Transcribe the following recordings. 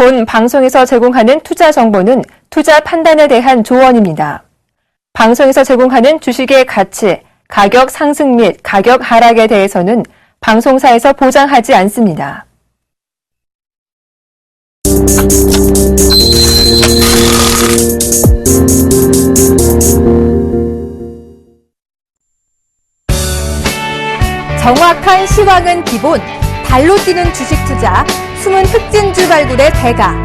본 방송에서 제공하는 투자 정보는 투자 판단에 대한 조언입니다. 방송에서 제공하는 주식의 가치, 가격 상승 및 가격 하락에 대해서는 방송사에서 보장하지 않습니다. 정확한 시황은 기본, 발로 뛰는 주식 투자, 숨은 흑진주 발굴의 대가,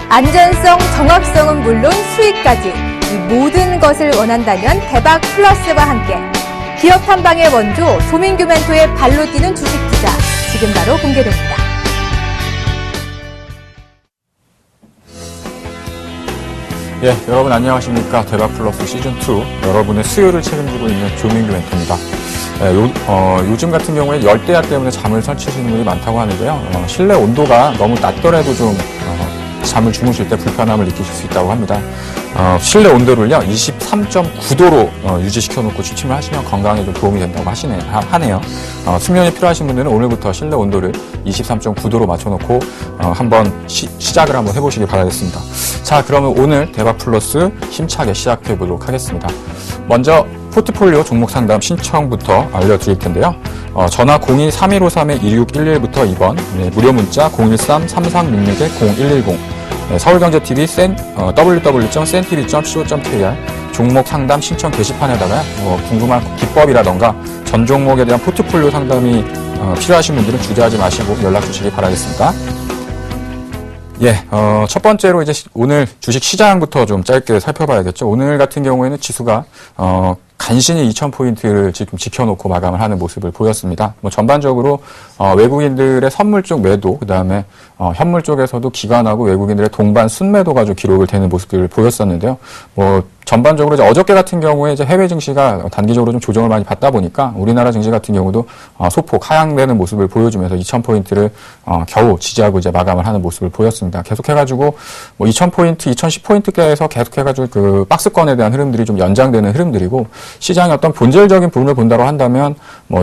안전성, 정확성은 물론 수익까지 이 모든 것을 원한다면 대박 플러스와 함께 기업 탐방의 원조 조민규 멘토의 발로 뛰는 주식 투자 지금 바로 공개됩니다. 예, 여러분 안녕하십니까. 대박 플러스 시즌2 여러분의 수요를 책임지고 있는 조민규 멘토입니다. 요즘 같은 경우에 열대야 때문에 잠을 설치시는 분이 많다고 하는데요. 실내 온도가 너무 낮더라도 좀 잠을 주무실 때 불편함을 느끼실 수 있다고 합니다. 실내 온도를요 23.9도로 유지시켜 놓고 취침을 하시면 건강에 좀 도움이 된다고 하네요. 숙면이 필요하신 분들은 오늘부터 실내 온도를 23.9도로 맞춰놓고 한번 시작을 한번 해보시기 바라겠습니다. 자, 그러면 오늘 대박 플러스 힘차게 시작해 보도록 하겠습니다. 먼저 포트폴리오 종목 상담 신청부터 알려드릴 텐데요. 전화 02-3153-1611부터 2번, 무료 문자 013-3366-0110, 서울경제TV www.cntv.co.kr 종목 상담 신청 게시판에다가 궁금한 기법이라던가 전 종목에 대한 포트폴리오 상담이 필요하신 분들은 주저하지 마시고 연락 주시기 바라겠습니다. 예, 첫 번째로 이제 오늘 주식 시장부터 좀 짧게 살펴봐야겠죠. 오늘 같은 경우에는 지수가 간신히 2,000포인트를 지금 지켜놓고 마감을 하는 모습을 보였습니다. 전반적으로 외국인들의 선물 쪽 매도, 그 다음에 현물 쪽에서도 기관하고 외국인들의 동반 순매도가 좀 기록을 되는 모습들을 보였었는데요. 전반적으로 이제 어저께 같은 경우에 이제 해외 증시가 단기적으로 좀 조정을 많이 받다 보니까 우리나라 증시 같은 경우도 소폭 하향되는 모습을 보여주면서 2,000포인트를 겨우 지지하고 이제 마감을 하는 모습을 보였습니다. 계속해가지고 2,000포인트, 2,010포인트대에서 계속해가지고 그 박스권에 대한 흐름들이 좀 연장되는 흐름들이고 시장의 어떤 본질적인 부분을 본다고 한다면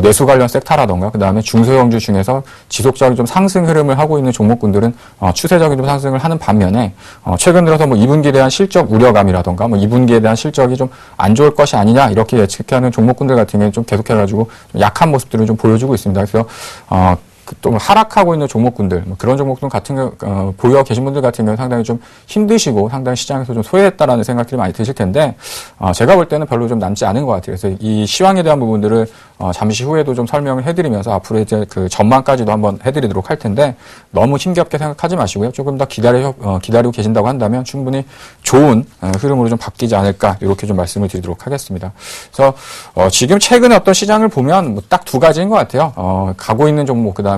내수 관련 섹터라던가 그 다음에 중소형주 중에서 지속적인 좀 상승 흐름을 하고 있는 종목군들은 추세적인 좀 상승을 하는 반면에 최근 들어서 2분기에 대한 실적 우려감이라던가 2분기에 대한 실적이 좀 안 좋을 것이 아니냐 이렇게 예측하는 종목군들 같은 경우는 좀 계속해가지고 좀 약한 모습들을 좀 보여주고 있습니다. 그래서 또 하락하고 있는 종목군들, 그런 종목들 같은 경우, 보유하고 계신 분들 같은 경우는 상당히 좀 힘드시고 상당히 시장에서 좀 소외했다라는 생각들이 많이 드실 텐데, 제가 볼 때는 별로 좀 남지 않은 것 같아요. 그래서 이 시황에 대한 부분들을 잠시 후에도 좀 설명을 해드리면서 앞으로 이제 그 전망까지도 한번 해드리도록 할 텐데, 너무 힘겹게 생각하지 마시고요. 조금 더 기다리고 계신다고 한다면 충분히 좋은 흐름으로 좀 바뀌지 않을까, 이렇게 좀 말씀을 드리도록 하겠습니다. 그래서, 지금 최근에 어떤 시장을 보면 딱 두 가지인 것 같아요. 가고 있는 종목, 그 다음에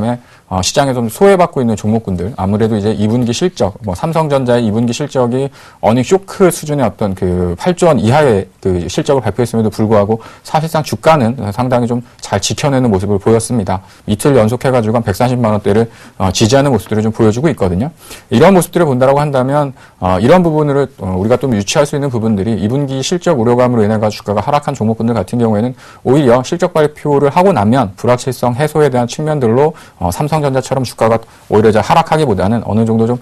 시장에 좀 소외받고 있는 종목군들, 아무래도 이제 2분기 실적, 삼성전자의 2분기 실적이 어닝 쇼크 수준의 어떤 그 8조 원 이하의 그 실적을 발표했음에도 불구하고 사실상 주가는 상당히 좀 잘 지켜내는 모습을 보였습니다. 이틀 연속해가지고 한 140만 원대를 지지하는 모습들을 좀 보여주고 있거든요. 이런 모습들을 본다라고 한다면 이런 부분을 우리가 좀 유치할 수 있는 부분들이 2분기 실적 우려감으로 인해서 주가가 하락한 종목군들 같은 경우에는 오히려 실적 발표를 하고 나면 불확실성 해소에 대한 측면들로 삼성전자처럼 주가가 오히려 이제 하락하기보다는 어느 정도 좀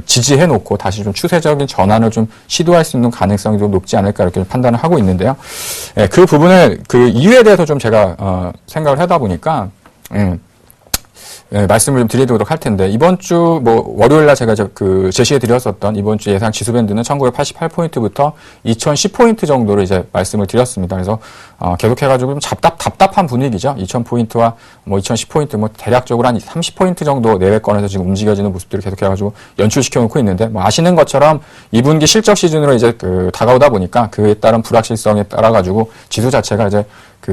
지지해놓고 다시 좀 추세적인 전환을 좀 시도할 수 있는 가능성이 좀 높지 않을까 이렇게 판단을 하고 있는데요. 그 부분을 그 이유에 대해서 좀 제가 생각을 하다 보니까 말씀을 좀 드리도록 할 텐데, 이번 주, 월요일날 제가 제시해 드렸었던 이번 주 예상 지수 밴드는 1988포인트부터 2010포인트 정도로 이제 말씀을 드렸습니다. 그래서, 계속해가지고 좀 답답한 분위기죠. 2000포인트와 2010포인트, 대략적으로 한 30포인트 정도 내외권에서 지금 움직여지는 모습들을 계속해가지고 연출시켜 놓고 있는데, 아시는 것처럼 2분기 실적 시즌으로 이제 다가오다 보니까 그에 따른 불확실성에 따라가지고 지수 자체가 이제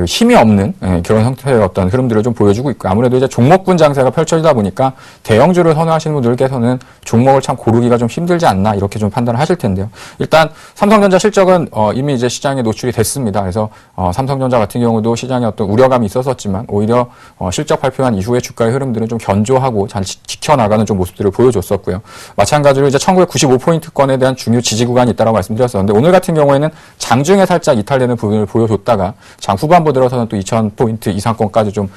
힘이 없는 그런 형태의 어떤 흐름들을 좀 보여주고 있고, 아무래도 이제 종목군 장세가 펼쳐지다 보니까 대형주를 선호하시는 분들께서는 종목을 참 고르기가 좀 힘들지 않나 이렇게 좀 판단을 하실 텐데요. 일단 삼성전자 실적은 이미 이제 시장에 노출이 됐습니다. 그래서 삼성전자 같은 경우도 시장에 어떤 우려감이 있었었지만 오히려 실적 발표한 이후의 주가의 흐름들은 좀 견조하고 잘 지켜나가는 좀 모습들을 보여줬었고요. 마찬가지로 이제 1995포인트권에 대한 중요 지지 구간이 있다고 말씀드렸었는데, 오늘 같은 경우에는 장중에 살짝 이탈되는 부분을 보여줬다가 장 후반부 들어서는 또 2000포인트 이상권까지 좀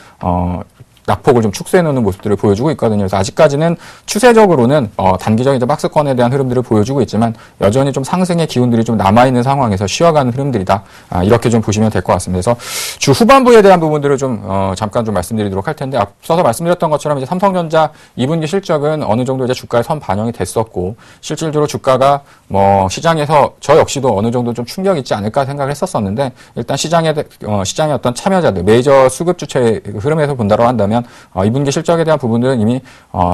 낙폭을 좀 축소해 놓는 모습들을 보여주고 있거든요. 그래서 아직까지는 추세적으로는 단기적인 이제 박스권에 대한 흐름들을 보여주고 있지만 여전히 좀 상승의 기운들이 좀 남아있는 상황에서 쉬어가는 흐름들이다. 이렇게 좀 보시면 될 것 같습니다. 그래서 주 후반부에 대한 부분들을 좀 잠깐 좀 말씀드리도록 할 텐데 앞서서 말씀드렸던 것처럼 이제 삼성전자 2분기 실적은 어느 정도 이제 주가에 선 반영이 됐었고 실질적으로 주가가 뭐 시장에서 저 역시도 어느 정도 좀 충격이 있지 않을까 생각을 했었었는데 일단 시장의 어떤 참여자들 메이저 수급 주체의 흐름에서 본다고 한다면 2분기 실적에 대한 부분들은 이미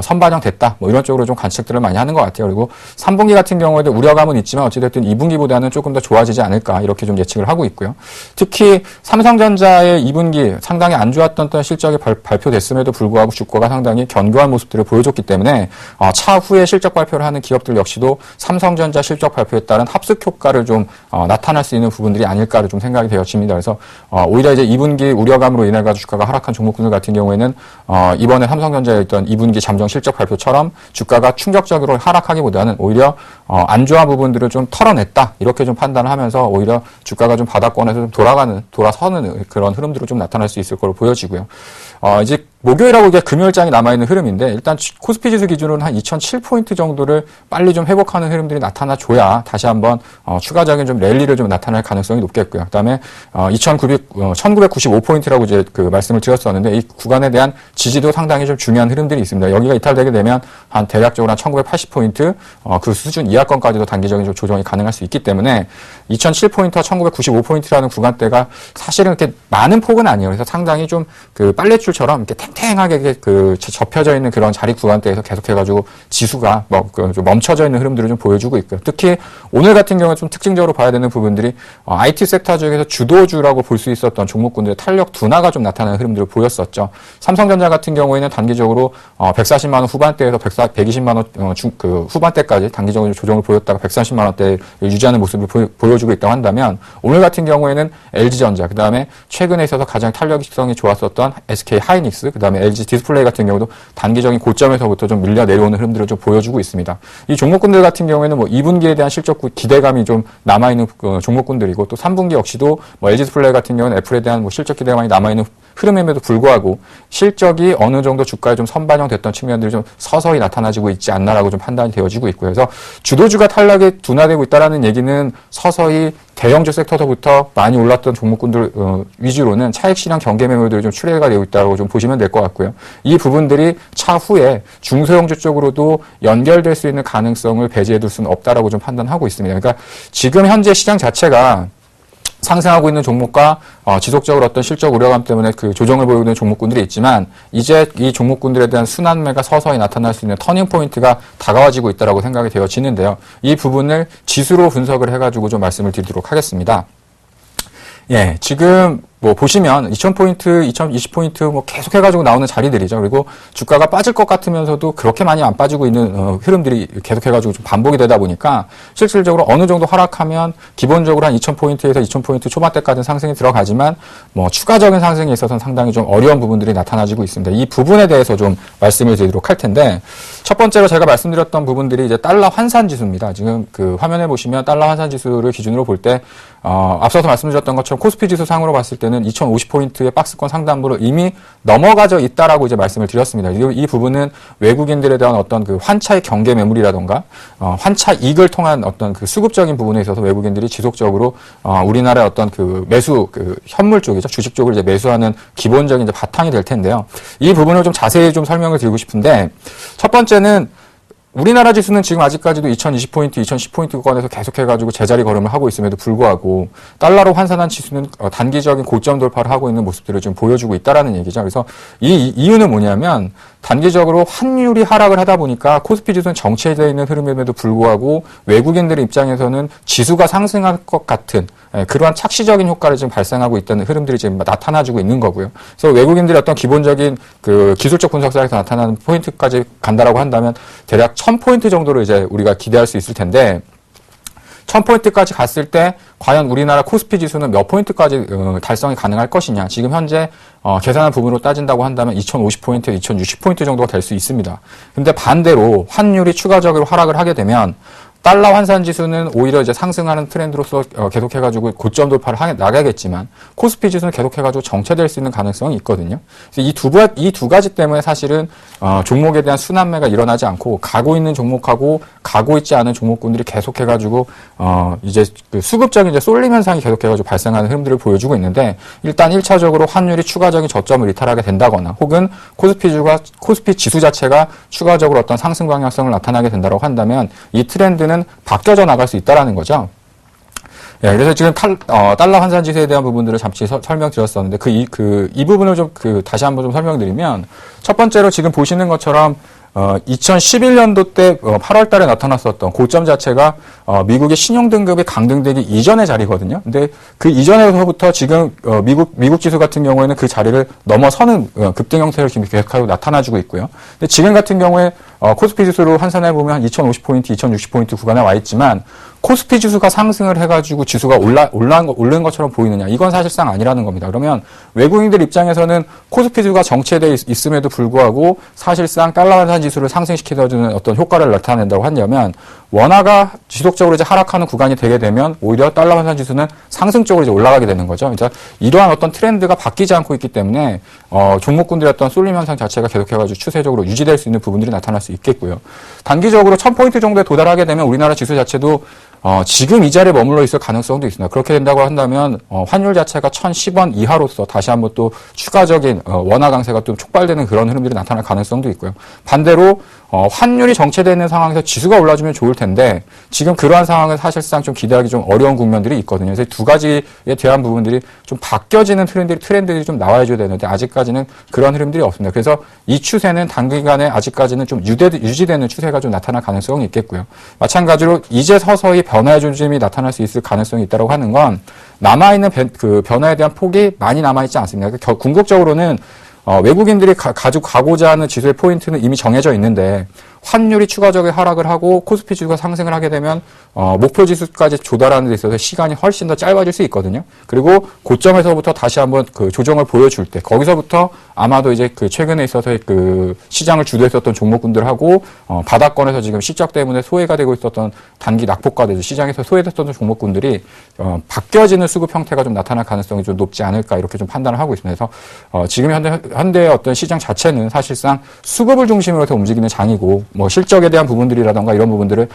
선반영됐다. 뭐 이런 쪽으로 좀 관측들을 많이 하는 것 같아요. 그리고 3분기 같은 경우에도 우려감은 있지만 어찌됐든 2분기보다는 조금 더 좋아지지 않을까 이렇게 좀 예측을 하고 있고요. 특히 삼성전자의 2분기 상당히 안 좋았던 실적이 발표됐음에도 불구하고 주가가 상당히 견고한 모습들을 보여줬기 때문에 차후에 실적 발표를 하는 기업들 역시도 삼성전자 실적 발표에 따른 합숙 효과를 좀 나타날 수 있는 부분들이 아닐까를 좀 생각이 되어집니다. 그래서 오히려 이제 2분기 우려감으로 인해 가지고 주가가 하락한 종목군들 같은 경우에는 이번에 삼성전자에 있던 2분기 잠정 실적 발표처럼 주가가 충격적으로 하락하기보다는 오히려 안 좋은 부분들을 좀 털어냈다 이렇게 좀 판단을 하면서 오히려 주가가 좀 바닥권에서 좀 돌아서는 그런 흐름들을 좀 나타날 수 있을 걸로 보여지고요. 이제 목요일하고 이게 금요일장이 남아있는 흐름인데 일단 코스피 지수 기준으로는 한 2007포인트 정도를 빨리 좀 회복하는 흐름들이 나타나줘야 다시 한번 추가적인 좀 랠리를 좀 나타날 가능성이 높겠고요. 그다음에 1995포인트라고 이제 그 말씀을 드렸었는데 이 구간에 대한 지지도 상당히 좀 중요한 흐름들이 있습니다. 여기가 이탈되게 되면 한 대략적으로 한 1980포인트 그 수준 이하권까지도 단기적인 좀 조정이 가능할 수 있기 때문에 2007포인트와 1995포인트라는 구간대가 사실은 이렇게 많은 폭은 아니에요. 그래서 상당히 좀 그 빨래줄처럼 이렇게 탱탱하게 그 접혀져 있는 그런 자리 구간대에서 계속해가지고 지수가 좀 멈춰져 있는 흐름들을 좀 보여주고 있고요. 특히 오늘 같은 경우에 좀 특징적으로 봐야 되는 부분들이 IT 섹터 중에서 주도주라고 볼 수 있었던 종목군들의 탄력 둔화가 좀 나타나는 흐름들을 보였었죠. 삼성전자 같은 경우에는 단기적으로 140만 원 후반대에서 120만 원 그 후반대까지 단기적으로 조정을 보였다가 130만 원대를 유지하는 모습을 보여주고 있다고 한다면 오늘 같은 경우에는 LG전자 그다음에 최근에 있어서 가장 탄력성이 좋았었던 SK 하이닉스 그다음에 LG 디스플레이 같은 경우도 단기적인 고점에서부터 좀 밀려 내려오는 흐름들을 좀 보여주고 있습니다. 이 종목군들 같은 경우에는 뭐 2분기에 대한 실적 기대감이 좀 남아있는 종목군들이고 또 3분기 역시도 뭐 LG 디스플레이 같은 경우는 애플에 대한 뭐 실적 기대감이 남아있는 흐름임에도 불구하고 실적이 어느 정도 주가에 좀 선반영됐던 측면들이 좀 서서히 나타나지고 있지 않나라고 좀 판단이 되어지고 있고요. 그래서 주도주가 탄력이 둔화되고 있다라는 얘기는 서서히 대형주 섹터서부터 많이 올랐던 종목군들 위주로는 차익실현 경계 매물들이 좀 출회가 되고 있다고 좀 보시면 될 것 같고요. 이 부분들이 차후에 중소형주 쪽으로도 연결될 수 있는 가능성을 배제해둘 수는 없다라고 좀 판단하고 있습니다. 그러니까 지금 현재 시장 자체가 상승하고 있는 종목과 지속적으로 어떤 실적 우려감 때문에 그 조정을 보이고 있는 종목군들이 있지만 이제 이 종목군들에 대한 순환매가 서서히 나타날 수 있는 터닝 포인트가 다가와지고 있다라고 생각이 되어지는데요. 이 부분을 지수로 분석을 해가지고 좀 말씀을 드리도록 하겠습니다. 예, 지금 뭐 보시면 2000포인트, 2020포인트 뭐 계속 해가지고 나오는 자리들이죠. 그리고 주가가 빠질 것 같으면서도 그렇게 많이 안 빠지고 있는 흐름들이 계속 해가지고 좀 반복이 되다 보니까 실질적으로 어느 정도 하락하면 기본적으로 한 2000포인트에서 2000포인트 초반대까지는 상승이 들어가지만 뭐 추가적인 상승에 있어서는 상당히 좀 어려운 부분들이 나타나지고 있습니다. 이 부분에 대해서 좀 말씀을 드리도록 할 텐데 첫 번째로 제가 말씀드렸던 부분들이 이제 달러 환산 지수입니다. 지금 그 화면에 보시면 달러 환산 지수를 기준으로 볼 때 앞서서 말씀드렸던 것처럼 코스피 지수 상으로 봤을 때는 2050포인트의 박스권 상단부를 이미 넘어가져 있다라고 이제 말씀을 드렸습니다. 이 부분은 외국인들에 대한 어떤 그 환차의 경계 매물이라던가 환차 이익을 통한 어떤 그 수급적인 부분에 있어서 외국인들이 지속적으로 우리나라의 어떤 그 매수 그 현물 쪽이죠. 주식 쪽을 이제 매수하는 기본적인 이제 바탕이 될 텐데요. 이 부분을 좀 자세히 좀 설명을 드리고 싶은데 첫 번째는 우리나라 지수는 지금 아직까지도 2020포인트, 2010포인트 구간에서 계속해가지고 제자리 걸음을 하고 있음에도 불구하고 달러로 환산한 지수는 단기적인 고점 돌파를 하고 있는 모습들을 좀 보여주고 있다라는 얘기죠. 그래서 이 이유는 뭐냐면 단기적으로 환율이 하락을 하다 보니까 코스피 지수는 정체되어 있는 흐름임에도 불구하고 외국인들의 입장에서는 지수가 상승할 것 같은 그러한 착시적인 효과를 지금 발생하고 있다는 흐름들이 지금 나타나주고 있는 거고요. 그래서 외국인들의 어떤 기본적인 그 기술적 분석사에서 나타나는 포인트까지 간다라고 한다면 대략 1000포인트 정도로 이제 우리가 기대할 수 있을 텐데 1000포인트까지 갔을 때 과연 우리나라 코스피 지수는 몇 포인트까지 달성이 가능할 것이냐. 지금 현재 계산한 부분으로 따진다고 한다면 2050포인트, 2060포인트 정도가 될 수 있습니다. 근데 반대로 환율이 추가적으로 하락을 하게 되면 달러 환산 지수는 오히려 이제 상승하는 트렌드로서 계속해가지고 고점 돌파를 나가겠지만 코스피 지수는 계속해가지고 정체될 수 있는 가능성이 있거든요. 그래서 이 두 가지 때문에 사실은 종목에 대한 순환매가 일어나지 않고 가고 있는 종목하고 가고 있지 않은 종목군들이 계속해가지고 이제 그 수급적인 이제 쏠림 현상이 계속해가지고 발생하는 흐름들을 보여주고 있는데 일단 1차적으로 환율이 추가적인 저점을 이탈하게 된다거나 혹은 코스피 지수 자체가 추가적으로 어떤 상승 방향성을 나타나게 된다고 한다면 이 트렌드는 바뀌어져 나갈 수 있다라는 거죠. 예, 그래서 지금 달러 환산 지수에 대한 부분들을 잠시 설명드렸었는데 이 부분을 좀 다시 한번 좀 설명드리면 첫 번째로 지금 보시는 것처럼 2011년도 때 8월 달에 나타났었던 고점 자체가 미국의 신용 등급이 강등되기 이전의 자리거든요. 근데 그 이전에서부터 지금 미국 지수 같은 경우에는 그 자리를 넘어서는 급등 형태를 지금 계속하고 나타나주고 있고요. 근데 지금 같은 경우에 코스피 지수로 환산해 보면 한 2050포인트, 2060포인트 구간에 와 있지만 코스피 지수가 상승을 해가지고 지수가 오른 것처럼 보이느냐? 이건 사실상 아니라는 겁니다. 그러면 외국인들 입장에서는 코스피 지수가 정체되어 있음에도 불구하고 사실상 달러 환산 지수를 상승시켜주는 어떤 효과를 나타낸다고 한다면 원화가 지속적으로 이제 하락하는 구간이 되게 되면 오히려 달러 환산 지수는 상승 쪽으로 이제 올라가게 되는 거죠. 그러니까 이러한 어떤 트렌드가 바뀌지 않고 있기 때문에 종목군들의 어떤 쏠림 현상 자체가 계속해가지고 추세적으로 유지될 수 있는 부분들이 나타날 수 있겠고요. 단기적으로 1000포인트 정도에 도달하게 되면 우리나라 지수 자체도 지금 이 자리에 머물러 있을 가능성도 있습니다. 그렇게 된다고 한다면 환율 자체가 1010원 이하로서 다시 한번 또 추가적인 원화 강세가 좀 촉발되는 그런 흐름들이 나타날 가능성도 있고요. 반대로 환율이 정체되어 있는 상황에서 지수가 올라주면 좋을 텐데 지금 그러한 상황은 사실상 좀 기대하기 좀 어려운 국면들이 있거든요. 그래서 두 가지에 대한 부분들이 좀 바뀌어지는 트렌드들이 좀 나와줘야 되는데 아직까지는 그런 흐름들이 없습니다. 그래서 이 추세는 단기간에 아직까지는 좀 유지되는 추세가 좀 나타날 가능성이 있겠고요. 마찬가지로 이제 서서히 변화의 조짐이 나타날 수 있을 가능성이 있다고 하는 건 남아있는 그 변화에 대한 폭이 많이 남아있지 않습니다. 그러니까 궁극적으로는 외국인들이 가고자 하는 지수의 포인트는 이미 정해져 있는데 환율이 추가적인 하락을 하고 코스피 지수가 상승을 하게 되면 목표 지수까지 조달하는 데 있어서 시간이 훨씬 더 짧아질 수 있거든요. 그리고 고점에서부터 다시 한번 그 조정을 보여줄 때 거기서부터 아마도 이제 그 최근에 있어서 그 시장을 주도했었던 종목군들하고 바닥권에서 지금 실적 때문에 소외가 되고 있었던 단기 낙폭과대죠. 시장에서 소외됐었던 종목군들이 바뀌어지는 수급 형태가 좀 나타날 가능성이 좀 높지 않을까 이렇게 좀 판단을 하고 있습니다. 그래서 지금 현대의 어떤 시장 자체는 사실상 수급을 중심으로 해서 움직이는 장이고 뭐 실적에 대한 부분들이라던가 이런 부분들을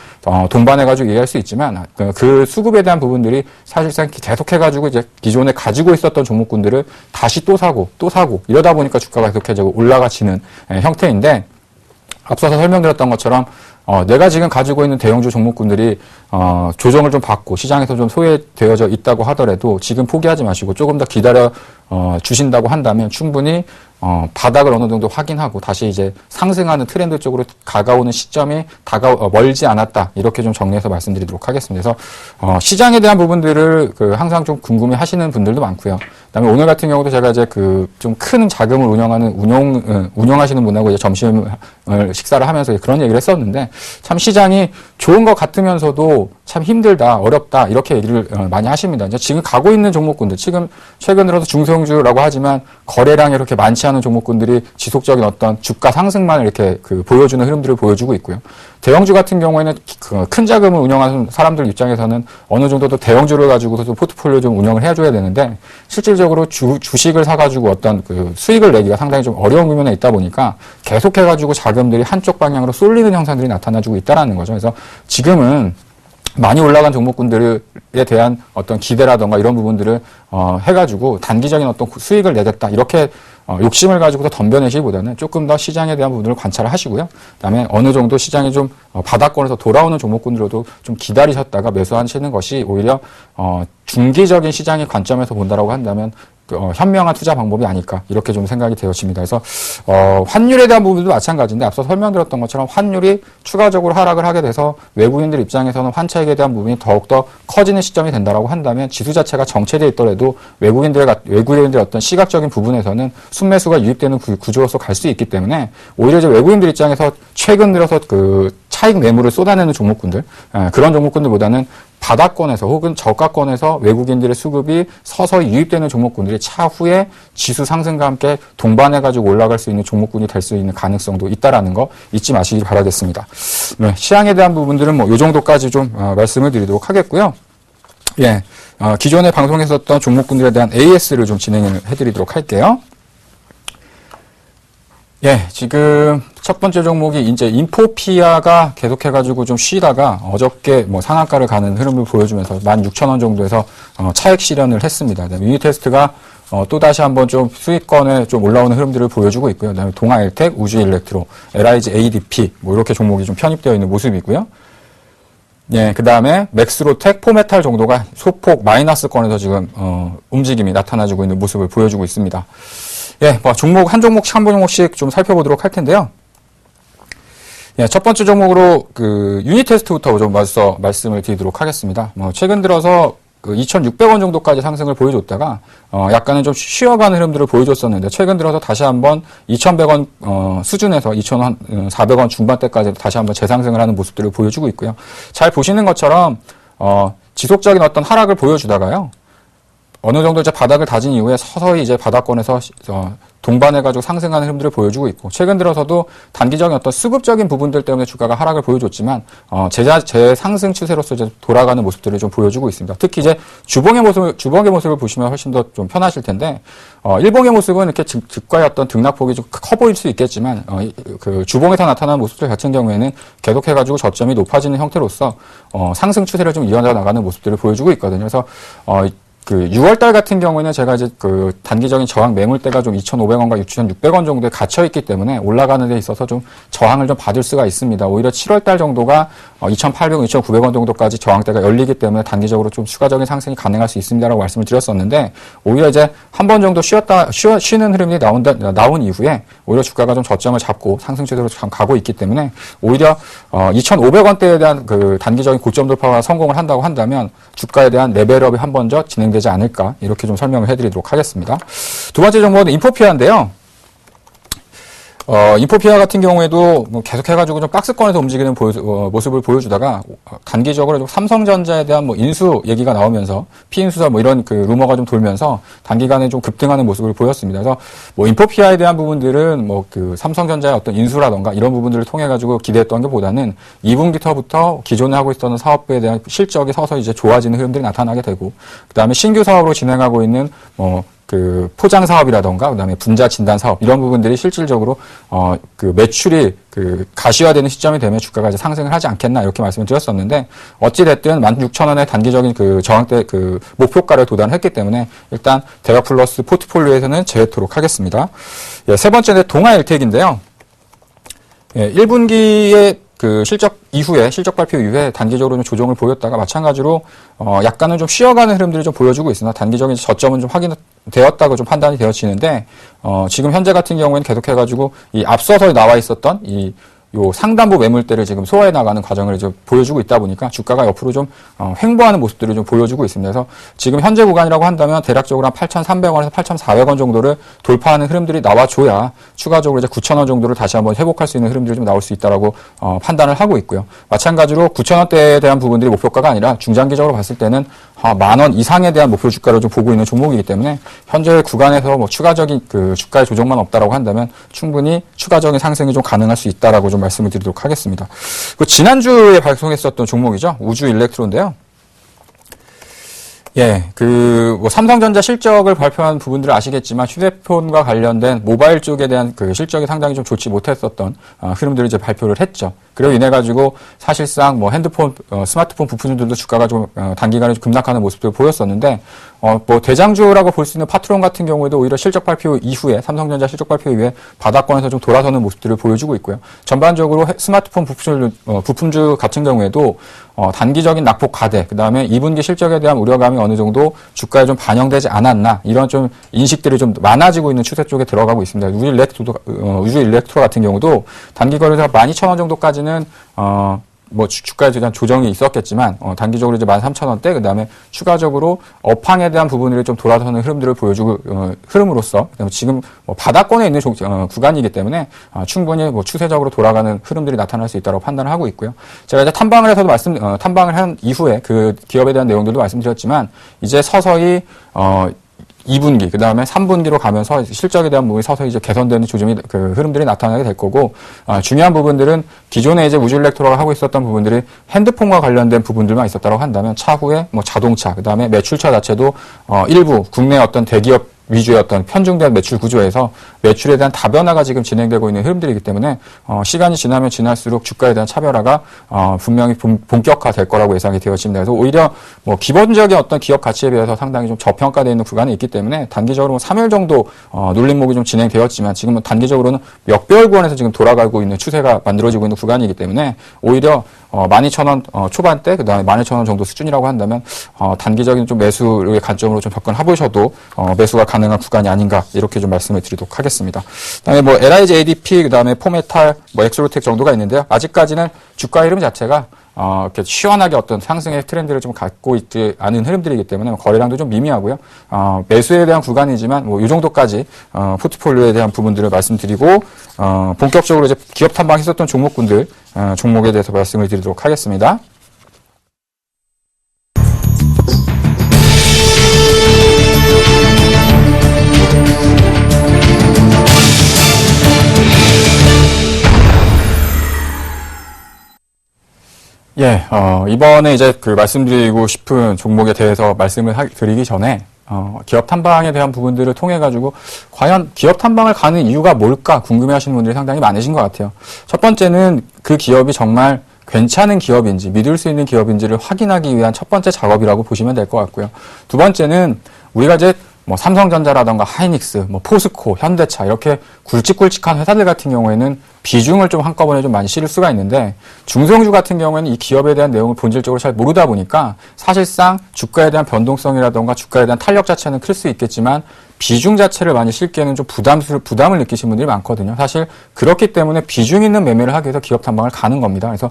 동반해가지고 얘기할 수 있지만 그 수급에 대한 부분들이 사실상 계속해가지고 이제 기존에 가지고 있었던 종목군들을 다시 또 사고 이러다 보니까 주가가 계속해서 올라가지는 형태인데 앞서서 설명드렸던 것처럼 내가 지금 가지고 있는 대형주 종목군들이 조정을 좀 받고 시장에서 좀 소외되어져 있다고 하더라도 지금 포기하지 마시고 조금 더 기다려 주신다고 한다면 충분히 바닥을 어느 정도 확인하고 다시 이제 상승하는 트렌드 쪽으로 다가오는 시점이 멀지 않았다. 이렇게 좀 정리해서 말씀드리도록 하겠습니다. 그래서 시장에 대한 부분들을 항상 좀 궁금해 하시는 분들도 많고요. 그다음에 오늘 같은 경우도 제가 이제 좀 큰 자금을 운영하시는 분하고 이제 점심을 식사를 하면서 그런 얘기를 했었는데 참 시장이 좋은 것 같으면서도 참 힘들다, 어렵다 이렇게 얘기를 많이 하십니다. 이제 지금 가고 있는 종목군들, 지금 최근 들어서 중소형주라고 하지만 거래량이 이렇게 많지 않은 종목군들이 지속적인 어떤 주가 상승만 이렇게 보여주는 흐름들을 보여주고 있고요. 대형주 같은 경우에는 큰 자금을 운영하는 사람들 입장에서는 어느 정도 더 대형주를 가지고서 포트폴리오 좀 운영을 해줘야 되는데 실질적으로 주식을 사가지고 어떤 수익을 내기가 상당히 좀 어려운局面에 있다 보니까 계속해가지고 자금들이 한쪽 방향으로 쏠리는 현상들이 나타나주고 있다는 거죠. 그래서 지금은 많이 올라간 종목군들에 대한 어떤 기대라던가 이런 부분들을 해가지고 단기적인 어떤 수익을 내겠다 이렇게 욕심을 가지고서 덤벼내시기보다는 조금 더 시장에 대한 부분을 관찰을 하시고요. 그다음에 어느 정도 시장이 좀 바닥권에서 돌아오는 종목군들로도 좀 기다리셨다가 매수하시는 것이 오히려 중기적인 시장의 관점에서 본다라고 한다면 현명한 투자 방법이 아닐까 이렇게 좀 생각이 되어집니다. 그래서 환율에 대한 부분도 마찬가지인데 앞서 설명드렸던 것처럼 환율이 추가적으로 하락을 하게 돼서 외국인들 입장에서는 환차익에 대한 부분이 더욱더 커지는 시점이 된다라고 한다면 지수 자체가 정체되어 있더라도 외국인들의 어떤 시각적인 부분에서는 순매수가 유입되는 구조로서 갈 수 있기 때문에 오히려 이제 외국인들 입장에서 최근 들어서 차익 매물을 쏟아내는 종목군들 그런 종목군들보다는 바닥권에서 혹은 저가권에서 외국인들의 수급이 서서히 유입되는 종목군들이 종목들이 차후에 지수 상승과 함께 동반해가지고 올라갈 수 있는 종목군이 될 수 있는 가능성도 있다라는 거 잊지 마시기 바라겠습니다. 네, 시향에 대한 부분들은 뭐 이 정도까지 좀 말씀을 드리도록 하겠고요. 예, 기존에 방송했었던 종목군들에 대한 AS를 좀 진행을 해드리도록 할게요. 예, 지금 첫 번째 종목이 이제 인포피아가 계속해가지고 좀 쉬다가 어저께 뭐 상한가를 가는 흐름을 보여주면서 16,000원 정도에서 차익 실현을 했습니다. 그다음에 유니테스트가 또 다시 한번 좀 수익권에 좀 올라오는 흐름들을 보여주고 있고요. 그다음에 동아일텍, 우주일렉트로, LIG ADP 뭐 이렇게 종목이 좀 편입되어 있는 모습이고요. 예, 그 다음에 맥스로텍, 포메탈 정도가 소폭 마이너스권에서 지금 움직임이 나타나주고 있는 모습을 보여주고 있습니다. 예, 뭐 종목 한 종목씩 좀 살펴보도록 할 텐데요. 예, 첫 번째 종목으로 그 유니테스트부터 좀 먼저 말씀을 드리도록 하겠습니다. 최근 들어서 그 2,600원 정도까지 상승을 보여줬다가 약간은 좀 쉬어가는 흐름들을 보여줬었는데 최근 들어서 다시 한번 2,100원 수준에서 2,400원 중반대까지 다시 한번 재상승을 하는 모습들을 보여주고 있고요. 잘 보시는 것처럼 지속적인 어떤 하락을 보여주다가요. 어느 정도 이제 바닥을 다진 이후에 서서히 이제 바닥권에서 동반해가지고 상승하는 흐름들을 보여주고 있고, 최근 들어서도 단기적인 어떤 수급적인 부분들 때문에 주가가 하락을 보여줬지만, 재상승 추세로서 이제 돌아가는 모습들을 좀 보여주고 있습니다. 특히 이제 주봉의 모습을 보시면 훨씬 더 좀 편하실 텐데, 일봉의 모습은 이렇게 즉과의 어떤 등락폭이 좀 커 보일 수 있겠지만, 그 주봉에서 나타나는 모습들 같은 경우에는 계속해가지고 저점이 높아지는 형태로서, 상승 추세를 좀 이어져 나가는 모습들을 보여주고 있거든요. 그래서, 그 6월달 같은 경우에는 제가 이제 그 단기적인 저항 매물대가 좀 2,500원과 6,600원 정도에 갇혀 있기 때문에 올라가는 데 있어서 좀 저항을 좀 받을 수가 있습니다. 오히려 7월달 정도가 2,800원, 2,900원 정도까지 저항대가 열리기 때문에 단기적으로 좀 추가적인 상승이 가능할 수 있습니다라고 말씀을 드렸었는데, 오히려 이제 한 번 정도 쉬는 흐름이 나온 이후에 오히려 주가가 좀 저점을 잡고 상승 추세로 가고 있기 때문에 오히려 2,500원대에 대한 그 단기적인 고점 돌파가 성공을 한다고 한다면 주가에 대한 레벨업이 한 번 더 진행되지 않을까, 이렇게 좀 설명을 해드리도록 하겠습니다. 두 번째 종목은 인포피아인데요. 인포피아 같은 경우에도 뭐 계속해가지고 좀 박스권에서 움직이는 모습을 보여주다가 단기적으로 좀 삼성전자에 대한 뭐 인수 얘기가 나오면서 피인수사 뭐 이런 그 루머가 좀 돌면서 단기간에 좀 급등하는 모습을 보였습니다. 그래서 뭐 인포피아에 대한 부분들은 뭐 그 삼성전자의 어떤 인수라던가 이런 부분들을 통해가지고 기대했던 것보다는 2분기부터 기존에 하고 있었던 사업부에 대한 실적이 서서히 이제 좋아지는 흐름들이 나타나게 되고, 그 다음에 신규 사업으로 진행하고 있는 그 포장 사업이라던가 그다음에 분자 진단 사업 이런 부분들이 실질적으로 그 매출이 그 가시화되는 시점이 되면 주가가 이제 상승을 하지 않겠나, 이렇게 말씀을 드렸었는데, 어찌 됐든 16,000원의 단기적인 그 저항대 그 목표가를 도달했기 때문에 일단 대화플러스 포트폴리오에서는 제외토록 하겠습니다. 예, 세 번째는 동아일텍인데요. 예, 1분기에 그 실적 발표 이후에 단기적으로 좀 조정을 보였다가 마찬가지로 약간은 좀 쉬어가는 흐름들이 좀 보여주고 있으나 단기적인 저점은 좀 확인되었다고 좀 판단이 되어지는데, 지금 현재 같은 경우에는 계속해가지고 이 앞서서 나와 있었던 요 상단부 매물대를 지금 소화해 나가는 과정을 좀 보여주고 있다 보니까 주가가 옆으로 좀 횡보하는 모습들을 좀 보여주고 있습니다. 그래서 지금 현재 구간이라고 한다면 대략적으로 한 8,300원에서 8,400원 정도를 돌파하는 흐름들이 나와줘야 추가적으로 이제 9,000원 정도를 다시 한번 회복할 수 있는 흐름들이 좀 나올 수 있다라고 판단을 하고 있고요. 마찬가지로 9,000원대에 대한 부분들이 목표가가 아니라 중장기적으로 봤을 때는 10,000원 이상에 대한 목표 주가를 좀 보고 있는 종목이기 때문에 현재 구간에서 뭐 추가적인 그 주가의 조정만 없다라고 한다면 충분히 추가적인 상승이 좀 가능할 수 있다라고 좀 말씀을 드리도록 하겠습니다. 지난주에 발송했었던 종목이죠. 우주일렉트로인데요. 예, 뭐 삼성전자 실적을 발표한 부분들을 아시겠지만 휴대폰과 관련된 모바일 쪽에 대한 그 실적이 상당히 좀 좋지 못했었던 흐름들을 이제 발표를 했죠. 그리고 인해 가지고 사실상 뭐 핸드폰, 스마트폰 부품들도 주가가 좀 단기간에 좀 급락하는 모습들을 보였었는데, 뭐 대장주라고 볼 수 있는 파트론 같은 경우에도 오히려 실적 발표 이후에, 삼성전자 실적 발표 이후에 바닥권에서 좀 돌아서는 모습들을 보여주고 있고요. 전반적으로 스마트폰 부품주 같은 경우에도 단기적인 낙폭 가대, 그 다음에 2분기 실적에 대한 우려감이 어느 정도 주가에 좀 반영되지 않았나, 이런 좀 인식들이 좀 많아지고 있는 추세 쪽에 들어가고 있습니다. 우주일렉트로 같은 경우도 단기 거래에서 12,000원 정도까지는 뭐 주가에 대한 조정이 있었겠지만 단기적으로 이제 13,000원대, 그 다음에 추가적으로 업황에 대한 부분들이 좀 돌아서는 흐름들을 보여주고 흐름으로서 지금 뭐 바닥권에 있는 구간이기 때문에 충분히 뭐 추세적으로 돌아가는 흐름들이 나타날 수 있다고 판단을 하고 있고요. 제가 이제 탐방을 해서도 탐방을 한 이후에 그 기업에 대한 내용들도 말씀드렸지만 이제 서서히 2분기, 그 다음에 3분기로 가면서 실적에 대한 부분이 서서히 이제 개선되는 조짐이, 그 흐름들이 나타나게 될 거고, 중요한 부분들은 기존에 이제 우주일렉트로가 하고 있었던 부분들이 핸드폰과 관련된 부분들만 있었다고 한다면 차후에 뭐 자동차, 그 다음에 매출처 자체도, 일부 국내 어떤 대기업 위주의 어떤 편중된 매출 구조에서 매출에 대한 다변화가 지금 진행되고 있는 흐름들이기 때문에 시간이 지나면 지날수록 주가에 대한 차별화가 분명히 본격화될 거라고 예상이 되어집니다. 그래서 오히려 뭐 기본적인 어떤 기업 가치에 비해서 상당히 좀 저평가되어 있는 구간이 있기 때문에 단기적으로 3일 정도 눌림목이 좀 진행되었지만 지금은 단기적으로는 역배열 구간에서 지금 돌아가고 있는 추세가 만들어지고 있는 구간이기 때문에 오히려 12,000원 초반대, 그 다음에 12,000원 정도 수준이라고 한다면 단기적인 좀 매수의 관점으로 좀 접근해보셔도 매수가 가능한 구간이 아닌가 이렇게 좀 말씀을 드리도록 하겠습니다. 그다음에 뭐 LIG ADP, 그다음에 포메탈, 뭐 엑소로텍 정도가 있는데요. 아직까지는 주가 흐름 자체가 이렇게 시원하게 어떤 상승의 트렌드를 좀 갖고 있지 않은 흐름들이기 때문에 거래량도 좀 미미하고요. 매수에 대한 구간이지만 뭐 이 정도까지 포트폴리오에 대한 부분들을 말씀드리고 본격적으로 이제 기업 탐방했었던 종목군들 종목에 대해서 말씀을 드리도록 하겠습니다. 예, 이번에 이제 그 말씀드리고 싶은 종목에 대해서 말씀을 드리기 전에, 기업 탐방에 대한 부분들을 통해가지고, 과연 기업 탐방을 가는 이유가 뭘까 궁금해 하시는 분들이 상당히 많으신 것 같아요. 첫 번째는 그 기업이 정말 괜찮은 기업인지, 믿을 수 있는 기업인지를 확인하기 위한 첫 번째 작업이라고 보시면 될 것 같고요. 두 번째는 우리가 이제 뭐 삼성전자라던가 하이닉스, 뭐 포스코, 현대차 이렇게 굵직굵직한 회사들 같은 경우에는 비중을 좀 한꺼번에 좀 많이 실을 수가 있는데 중소형주 같은 경우에는 이 기업에 대한 내용을 본질적으로 잘 모르다 보니까 사실상 주가에 대한 변동성이라던가 주가에 대한 탄력 자체는 클 수 있겠지만 비중 자체를 많이 실기에는 좀 부담을 느끼시는 분들이 많거든요. 사실 그렇기 때문에 비중 있는 매매를 하기 위해서 기업 탐방을 가는 겁니다. 그래서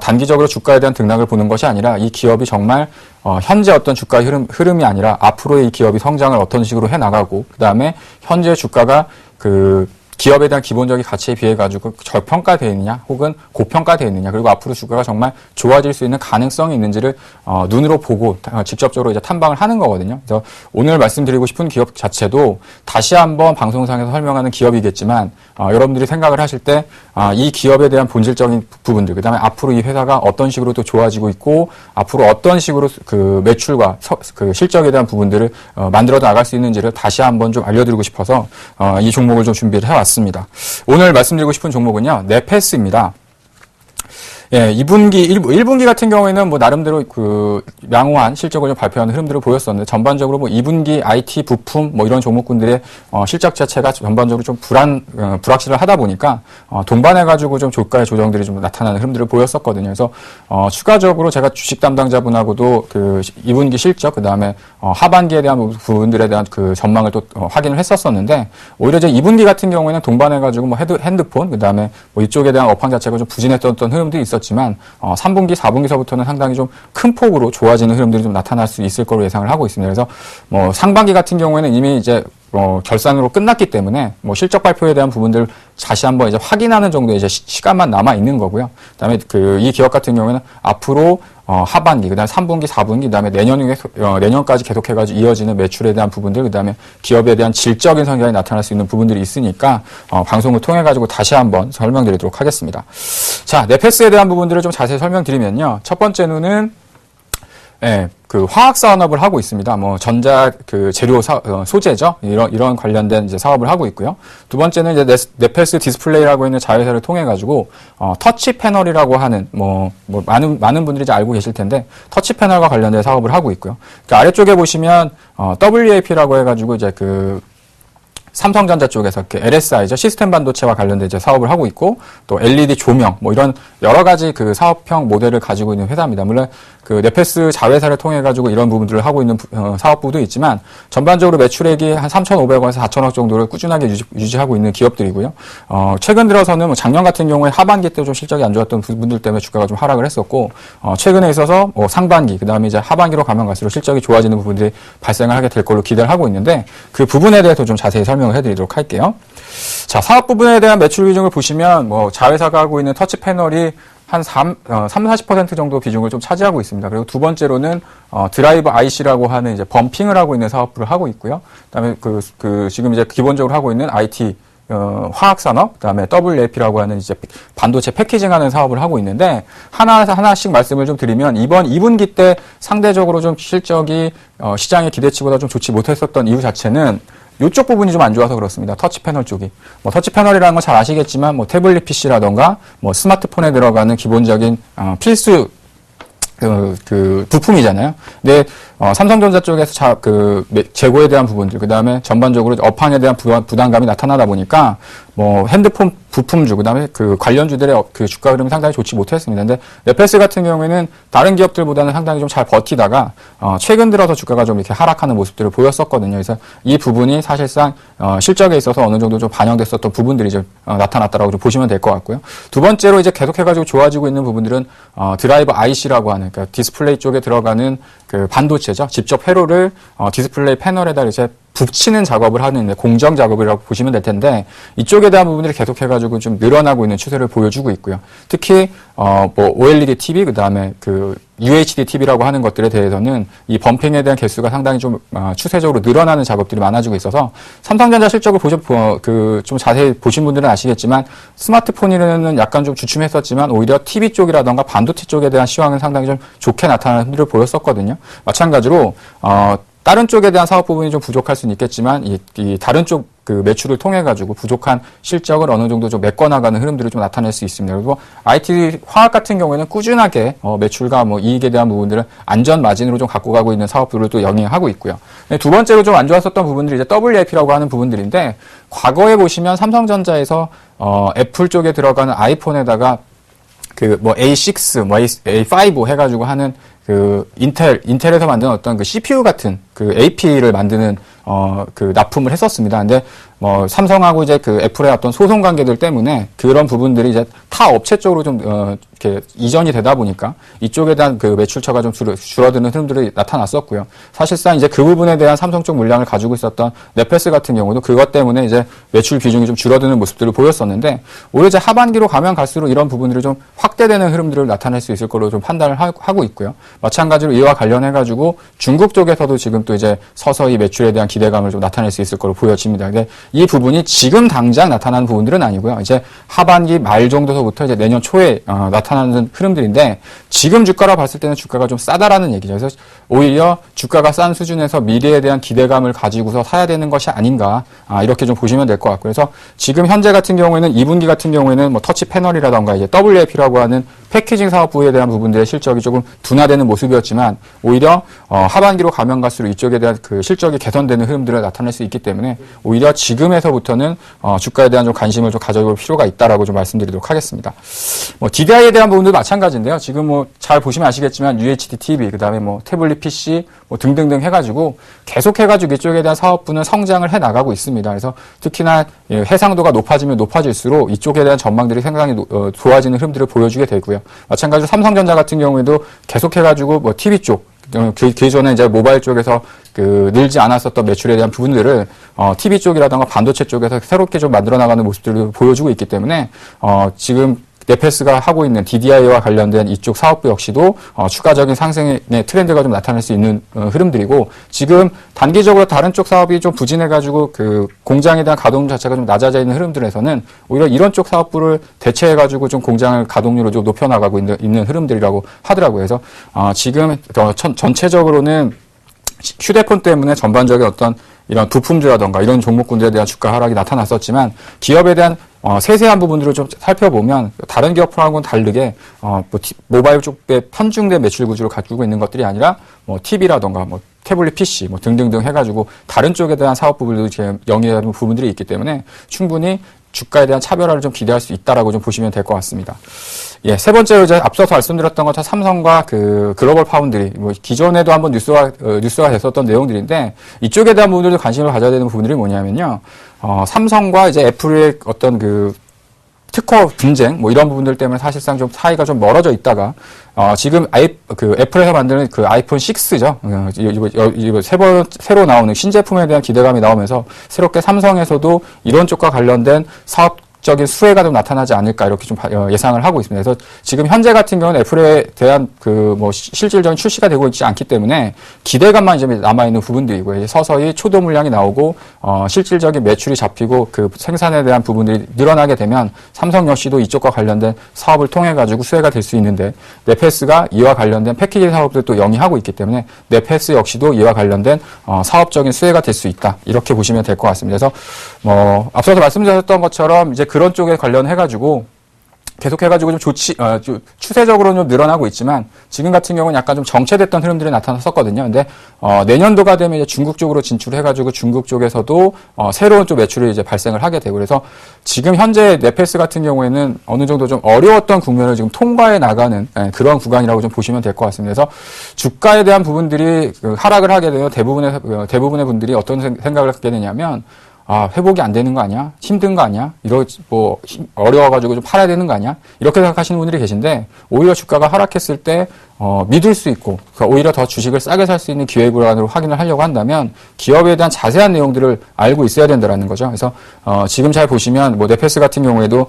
단기적으로 주가에 대한 등락을 보는 것이 아니라 이 기업이 정말 현재 어떤 주가 흐름이 아니라 앞으로의 이 기업이 성장을 어떤 식으로 해나가고 그다음에 현재 주가가 그 기업에 대한 기본적인 가치에 비해 가지고 저평가되어 있느냐 혹은 고평가되어 있느냐 그리고 앞으로 주가가 정말 좋아질 수 있는 가능성이 있는지를 눈으로 보고 직접적으로 이제 탐방을 하는 거거든요. 그래서 오늘 말씀드리고 싶은 기업 자체도 다시 한번 방송상에서 설명하는 기업이겠지만 여러분들이 생각을 하실 때 이 기업에 대한 본질적인 부분들 그다음에 앞으로 이 회사가 어떤 식으로 또 좋아지고 있고 앞으로 어떤 식으로 그 매출과 그 실적에 대한 부분들을 만들어 나갈 수 있는지를 다시 한번 좀 알려드리고 싶어서 이 종목을 좀 준비를 해왔습니다. 오늘 말씀드리고 싶은 종목은요, 네패스입니다. 예, 1분기 같은 경우에는 뭐 나름대로 그 양호한 실적을 좀 발표하는 흐름들을 보였었는데 전반적으로 뭐 2분기 IT 부품 뭐 이런 종목군들의 실적 자체가 전반적으로 좀 불확실을 하다 보니까 동반해 가지고 좀 주가의 조정들이 좀 나타나는 흐름들을 보였었거든요. 그래서 추가적으로 제가 주식 담당자분하고도 그 2분기 실적 그다음에 하반기에 대한 부분들에 대한 그 전망을 또 확인을 했었었는데 오히려 이제 2분기 같은 경우에는 동반해 가지고 뭐 핸드폰 그다음에 뭐 이쪽에 대한 업황 자체가 좀 부진했던 흐름들이 있었지만 3분기, 4분기서부터는 상당히 좀 큰 폭으로 좋아지는 흐름들이 좀 나타날 수 있을 거로 예상을 하고 있습니다. 그래서 뭐 상반기 같은 경우에는 이미 이제 결산으로 끝났기 때문에 뭐 실적 발표에 대한 부분들 다시 한번 이제 확인하는 정도의 이제 시간만 남아 있는 거고요. 그다음에 이 기업 같은 경우에는 앞으로 하반기, 그다음에 3분기, 4분기, 그다음에 내년까지 계속해가지고 이어지는 매출에 대한 부분들, 그다음에 기업에 대한 질적인 성장이 나타날 수 있는 부분들이 있으니까 방송을 통해 가지고 다시 한번 설명드리도록 하겠습니다. 자, 네패스에 대한 부분들을 좀 자세히 설명드리면요. 첫 번째는 예, 그 화학 산업을 하고 있습니다. 뭐 전자 그 재료 소재죠. 이런 관련된 이제 사업을 하고 있고요. 두 번째는 이제 네패스 디스플레이라고 있는 자회사를 통해 가지고 터치 패널이라고 하는 뭐 많은 분들이 이제 알고 계실 텐데 터치 패널과 관련된 사업을 하고 있고요. 그 아래쪽에 보시면 WAP라고 해 가지고 이제 그 삼성전자 쪽에서 이렇게 LSI죠. 시스템 반도체와 관련된 이제 사업을 하고 있고, 또 LED 조명, 뭐 이런 여러 가지 그 사업형 모델을 가지고 있는 회사입니다. 물론 그 네패스 자회사를 통해 가지고 이런 부분들을 하고 있는 사업부도 있지만, 전반적으로 매출액이 한 3,500원에서 4,000억 정도를 꾸준하게 유지하고 있는 기업들이고요. 최근 들어서는 뭐 작년 같은 경우에 하반기 때 좀 실적이 안 좋았던 부분들 때문에 주가가 좀 하락을 했었고, 최근에 있어서 뭐 상반기, 그 다음에 이제 하반기로 가면 갈수록 실적이 좋아지는 부분들이 발생을 하게 될 걸로 기대를 하고 있는데, 그 부분에 대해서 좀 자세히 설명을 해드리도록 할게요. 자, 사업 부분에 대한 매출 비중을 보시면 뭐 자회사가 하고 있는 터치 패널이 한 30-40% 정도 비중을 좀 차지하고 있습니다. 그리고 두 번째로는 드라이브 IC라고 하는 이제 범핑을 하고 있는 사업부를 하고 있고요. 그다음에 지금 이제 기본적으로 하고 있는 IT 화학산업, 그다음에 WLP라고 하는 이제 반도체 패키징하는 사업을 하고 있는데 하나씩 말씀을 좀 드리면 이번 2분기 때 상대적으로 좀 실적이 시장의 기대치보다 좀 좋지 못했었던 이유 자체는 이쪽 부분이 좀 안 좋아서 그렇습니다. 터치 패널 쪽이. 터치 패널이라는 건 잘 아시겠지만 태블릿 PC라던가 스마트폰에 들어가는 기본적인 필수 부품이잖아요. 근데 삼성전자 쪽에서 재고에 대한 부분들, 그 다음에 전반적으로 업황에 대한 부담감이 나타나다 보니까 핸드폰 부품주, 그 다음에 관련주들의 주가 흐름이 상당히 좋지 못했습니다. 근데 네페스 같은 경우에는 다른 기업들보다는 상당히 좀 잘 버티다가 최근 들어서 주가가 좀 이렇게 하락하는 모습들을 보였었거든요. 그래서 이 부분이 사실상 실적에 있어서 어느 정도 좀 반영됐었던 부분들이 좀 나타났다라고 좀 보시면 될 것 같고요. 두 번째로 이제 계속해가지고 좋아지고 있는 부분들은 드라이브 IC라고 하는 그러니까 디스플레이 쪽에 들어가는 반도체죠. 직접 회로를 디스플레이 패널에다 이제 붙이는 작업을 하는 공정 작업이라고 보시면 될 텐데 이쪽에 대한 부분들이 계속해가지고 좀 늘어나고 있는 추세를 보여주고 있고요. 특히 OLED TV 그다음에 UHD TV라고 하는 것들에 대해서는 이 범핑에 대한 개수가 상당히 좀 추세적으로 늘어나는 작업들이 많아지고 있어서 삼성전자 실적을 좀 자세히 보신 분들은 아시겠지만 스마트폰에는 약간 좀 주춤했었지만 오히려 TV 쪽이라던가 반도체 쪽에 대한 시황은 상당히 좀 좋게 나타나는 흐름을 보였었거든요. 마찬가지로 다른 쪽에 대한 사업 부분이 좀 부족할 수는 있겠지만 이 다른 쪽 매출을 통해 가지고 부족한 실적을 어느 정도 좀 메꿔나가는 흐름들을 좀 나타낼 수 있습니다. 그리고 IT 화학 같은 경우에는 꾸준하게 매출과 이익에 대한 부분들을 안전 마진으로 좀 갖고 가고 있는 사업들을 또 영위하고 있고요. 두 번째로 좀 안 좋았었던 부분들이 이제 WLP라고 하는 부분들인데 과거에 보시면 삼성전자에서 애플 쪽에 들어가는 아이폰에다가 A6, A5 해가지고 하는 인텔에서 만든 어떤 CPU 같은 AP를 만드는 납품을 했었습니다. 근데 삼성하고 이제 애플의 어떤 소송 관계들 때문에 그런 부분들이 이제 타 업체 쪽으로 좀 이렇게 이전이 되다 보니까 이쪽에 대한 매출처가 좀 줄어드는 흐름들이 나타났었고요. 사실상 이제 그 부분에 대한 삼성 쪽 물량을 가지고 있었던 네페스 같은 경우도 그것 때문에 이제 매출 비중이 좀 줄어드는 모습들을 보였었는데 오히려 이제 하반기로 가면 갈수록 이런 부분들이 좀 확대되는 흐름들을 나타낼 수 있을 걸로 좀 판단을 하고 있고요. 마찬가지로 이와 관련해 가지고 중국 쪽에서도 지금 또 이제 서서히 매출에 대한 기대감을 좀 나타낼 수 있을 걸로 보여집니다. 근데 이 부분이 지금 당장 나타나는 부분들은 아니고요. 이제 하반기 말 정도서부터 이제 내년 초에 나타나는 흐름들인데 지금 주가로 봤을 때는 주가가 좀 싸다라는 얘기죠. 그래서 오히려 주가가 싼 수준에서 미래에 대한 기대감을 가지고서 사야 되는 것이 아닌가 이렇게 좀 보시면 될 것 같고요. 그래서 지금 현재 같은 경우에는 2분기 같은 경우에는 터치 패널이라던가 이제 WLP라고 하는 패키징 사업부에 대한 부분들의 실적이 조금 둔화되는 모습이었지만 오히려 하반기로 가면 갈수록 이쪽에 대한 실적이 개선되는 흐름들을 나타낼 수 있기 때문에 오히려 지금에서부터는 주가에 대한 좀 관심을 좀 가져볼 필요가 있다라고 좀 말씀드리도록 하겠습니다. DDI에 대한 부분도 마찬가지인데요. 지금 잘 보시면 아시겠지만 UHD TV 그다음에 태블릿 PC 등등등 해가지고 계속해가지고 이쪽에 대한 사업부는 성장을 해 나가고 있습니다. 그래서 특히나 해상도가 높아지면 높아질수록 이쪽에 대한 전망들이 상당히 좋아지는 흐름들을 보여주게 되고요. 마찬가지로 삼성전자 같은 경우에도 계속해가지고 TV 쪽 기존에 이제 모바일 쪽에서 늘지 않았었던 매출에 대한 부분들을 TV 쪽이라든가 반도체 쪽에서 새롭게 좀 만들어 나가는 모습들을 보여주고 있기 때문에 지금 네페스가 하고 있는 DDI와 관련된 이쪽 사업부 역시도 추가적인 상승의 트렌드가 좀 나타날 수 있는 흐름들이고 지금 단기적으로 다른 쪽 사업이 좀 부진해가지고 공장에 대한 가동 자체가 좀 낮아져 있는 흐름들에서는 오히려 이런 쪽 사업부를 대체해가지고 좀 공장을 가동률을 좀 높여나가고 있는 흐름들이라고 하더라고요. 그래서 지금 전체적으로는 휴대폰 때문에 전반적인 어떤 이런 부품주라던가 이런 종목군들에 대한 주가 하락이 나타났었지만 기업에 대한 세세한 부분들을 좀 살펴보면 다른 기업하고는 다르게 모바일 쪽에 편중된 매출 구조를 가지고 있는 것들이 아니라 TV라던가 태블릿 PC 등등등 해가지고 다른 쪽에 대한 사업 부분들도 지금 영위하는 부분들이 있기 때문에 충분히 주가에 대한 차별화를 좀 기대할 수 있다라고 좀 보시면 될 것 같습니다. 예, 세 번째로 이제 앞서서 말씀드렸던 것처럼 삼성과 글로벌 파운드리, 기존에도 한번 뉴스가 됐었던 내용들인데 이쪽에 대한 부분들도 관심을 가져야 되는 부분들이 뭐냐면요. 삼성과 이제 애플의 어떤 특허 분쟁 이런 부분들 때문에 사실상 좀 사이가 좀 멀어져 있다가 지금 애플에서 만드는 아이폰 6죠. 이거 새로 나오는 신제품에 대한 기대감이 나오면서 새롭게 삼성에서도 이런 쪽과 관련된 사업 적인 수혜가 좀 나타나지 않을까 이렇게 좀 예상을 하고 있습니다. 그래서 지금 현재 같은 경우는 애플에 대한 그 뭐 실질적인 출시가 되고 있지 않기 때문에 기대감만 이제 남아 있는 부분들이고요. 이제 서서히 초도 물량이 나오고 실질적인 매출이 잡히고 그 생산에 대한 부분들이 늘어나게 되면 삼성 역시도 이쪽과 관련된 사업을 통해 가지고 수혜가 될 수 있는데 넷패스가 이와 관련된 패키지 사업들 또 영위하고 있기 때문에 넷패스 역시도 이와 관련된 사업적인 수혜가 될 수 있다 이렇게 보시면 될 것 같습니다. 그래서 뭐 앞서서 말씀드렸던 것처럼 이제 그런 쪽에 관련해 가지고 계속해가지고 좀 추세적으로는 좀 늘어나고 있지만 지금 같은 경우는 약간 좀 정체됐던 흐름들이 나타났었거든요. 근데 내년도가 되면 이제 중국 쪽으로 진출해가지고 중국 쪽에서도 새로운 좀 매출이 이제 발생을 하게 되고 그래서 지금 현재 넷패스 같은 경우에는 어느 정도 좀 어려웠던 국면을 지금 통과해 나가는 그런 구간이라고 좀 보시면 될 것 같습니다. 그래서 주가에 대한 부분들이 하락을 하게 되면 대부분의 분들이 어떤 생각을 갖게 되냐면 회복이 안 되는 거 아니야? 힘든 거 아니야? 어려워가지고 좀 팔아야 되는 거 아니야? 이렇게 생각하시는 분들이 계신데, 오히려 주가가 하락했을 때, 믿을 수 있고, 그러니까 오히려 더 주식을 싸게 살 수 있는 기회 구간으로 확인을 하려고 한다면, 기업에 대한 자세한 내용들을 알고 있어야 된다라는 거죠. 그래서, 지금 잘 보시면, 넷패스 같은 경우에도,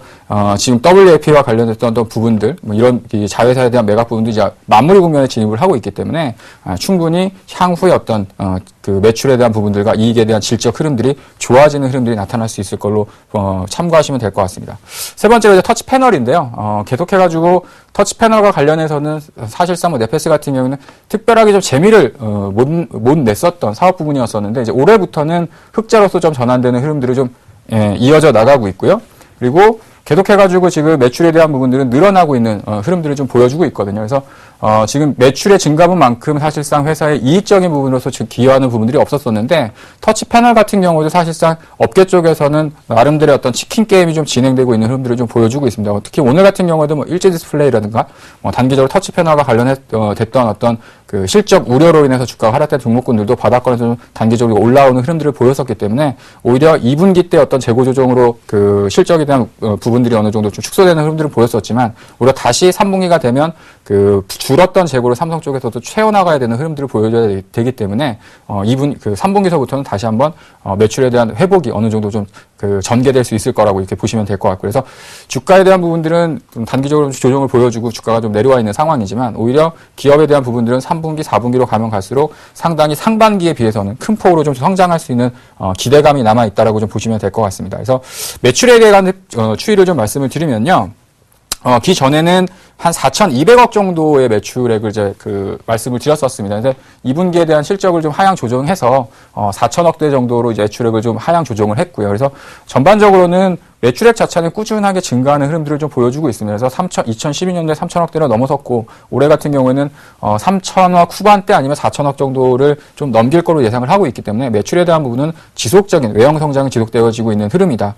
지금 WAP와 관련됐던 어떤 부분들, 이런 자회사에 대한 매각 부분도 이제 마무리 국면에 진입을 하고 있기 때문에, 충분히 향후에 어떤, 그 매출에 대한 부분들과 이익에 대한 질적 흐름들이 좋아지는 흐름들이 나타날 수 있을 걸로 참고하시면 될 것 같습니다. 세 번째로 이제 터치 패널인데요. 계속해가지고 터치 패널과 관련해서는 사실상 넷패스 같은 경우는 특별하게 좀 재미를 못 냈었던 사업 부분이었었는데 이제 올해부터는 흑자로서 좀 전환되는 흐름들이 좀 이어져 나가고 있고요. 그리고 계속해가지고 지금 매출에 대한 부분들은 늘어나고 있는 흐름들을 좀 보여주고 있거든요. 그래서 지금 매출의 증가분만큼 사실상 회사의 이익적인 부분으로서 기여하는 부분들이 없었었는데 터치 패널 같은 경우도 사실상 업계 쪽에서는 나름대로의 어떤 치킨 게임이 좀 진행되고 있는 흐름들을 좀 보여주고 있습니다. 특히 오늘 같은 경우에도 뭐 일제 디스플레이라든가 단기적으로 터치 패널과 관련됐던 어떤 그 실적 우려로 인해서 주가가 하락된 종목군들도 바닥권에서 좀 단기적으로 올라오는 흐름들을 보였었기 때문에 오히려 2분기 때 어떤 재고 조정으로 그 실적에 대한 부분들이 어느 정도 좀 축소되는 흐름들을 보였었지만 오히려 다시 3분기가 되면 그 줄었던 재고를 삼성 쪽에서도 채워나가야 되는 흐름들을 보여줘야 되기 때문에 3분기서부터는 다시 한번 매출에 대한 회복이 어느 정도 좀 그 전개될 수 있을 거라고 이렇게 보시면 될 것 같고 그래서 주가에 대한 부분들은 좀 단기적으로 조정을 보여주고 주가가 좀 내려와 있는 상황이지만 오히려 기업에 대한 부분들은 3분기, 4분기로 가면 갈수록 상당히 상반기에 비해서는 큰 폭으로 좀 성장할 수 있는 기대감이 남아 있다라고 좀 보시면 될 것 같습니다. 그래서 매출에 대한 추이를 좀 말씀을 드리면요. 기전에는 한 4,200억 정도의 매출액을 이제 말씀을 드렸었습니다. 근데 2분기에 대한 실적을 좀 하향 조정해서 4,000억대 정도로 이제 매출액을 좀 하향 조정을 했고요. 그래서 전반적으로는 매출액 자체는 꾸준하게 증가하는 흐름들을 좀 보여주고 있습니다. 그래서 2012년도에 3,000억대를 넘어섰고 올해 같은 경우에는 3,000억 후반대 아니면 4,000억 정도를 좀 넘길 거로 예상을 하고 있기 때문에 매출에 대한 부분은 지속적인 외형 성장이 지속되어지고 있는 흐름이다.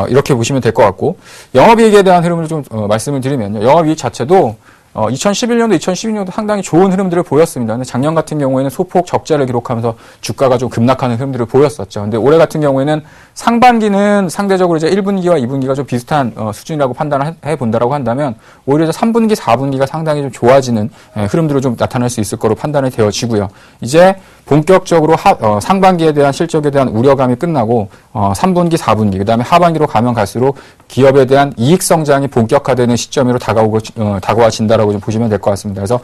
이렇게 보시면 될 것 같고 영업이익에 대한 흐름을 좀 말씀을 드리면요. 영업이익 자체도 2011년도 상당히 좋은 흐름들을 보였습니다. 근데 작년 같은 경우에는 소폭 적자를 기록하면서 주가가 좀 급락하는 흐름들을 보였었죠. 근데 올해 같은 경우에는 상반기는 상대적으로 이제 1분기와 2분기가 좀 비슷한 수준이라고 판단을 해 본다라고 한다면 오히려 이제 3분기, 4분기가 상당히 좀 좋아지는 흐름들을 좀 나타날 수 있을 거로 판단이 되어지고요. 이제 본격적으로 상반기에 대한 실적에 대한 우려감이 끝나고 3분기, 4분기, 그다음에 하반기로 가면 갈수록 기업에 대한 이익 성장이 본격화되는 시점으로 다가와진다라고 좀 보시면 될 것 같습니다. 그래서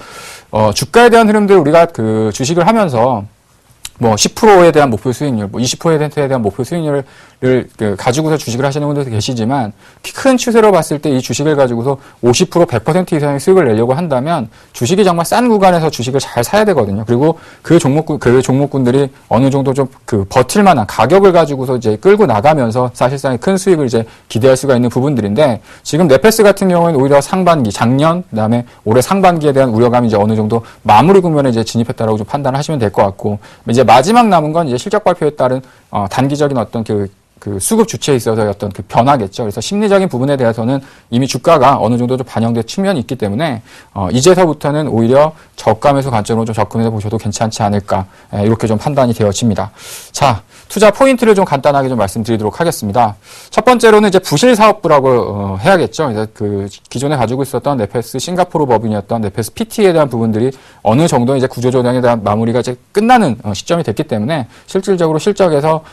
주가에 대한 흐름들 우리가 그 주식을 하면서 뭐 10%에 대한 목표 수익률, 뭐 20%에 대한 목표 수익률을 가지고서 주식을 하시는 분들도 계시지만 큰 추세로 봤을 때 이 주식을 가지고서 50%, 100% 이상의 수익을 내려고 한다면 주식이 정말 싼 구간에서 주식을 잘 사야 되거든요. 그리고 그 종목군들이 어느 정도 좀 버틸 만한 가격을 가지고서 이제 끌고 나가면서 사실상 큰 수익을 이제 기대할 수가 있는 부분들인데 지금 넷패스 같은 경우에는 오히려 상반기, 작년, 그다음에 올해 상반기에 대한 우려감이 이제 어느 정도 마무리 국면에 이제 진입했다라고 좀 판단을 하시면 될 것 같고 이제 마지막 남은 건 이제 실적 발표에 따른 단기적인 어떤 그 수급 주체에 있어서의 어떤 그 변화겠죠. 그래서 심리적인 부분에 대해서는 이미 주가가 어느 정도 좀 반영된 측면이 있기 때문에 이제서부터는 오히려 저가 매수 관점으로 좀 접근해 보셔도 괜찮지 않을까 이렇게 좀 판단이 되어집니다. 자, 투자 포인트를 좀 간단하게 좀 말씀드리도록 하겠습니다. 첫 번째로는 이제 부실 사업부라고 해야겠죠. 이제 기존에 가지고 있었던 넷패스 싱가포르 법인이었던 넷패스 PT에 대한 부분들이 어느 정도 이제 구조조정에 대한 마무리가 이제 끝나는 시점이 됐기 때문에 실질적으로 실적에서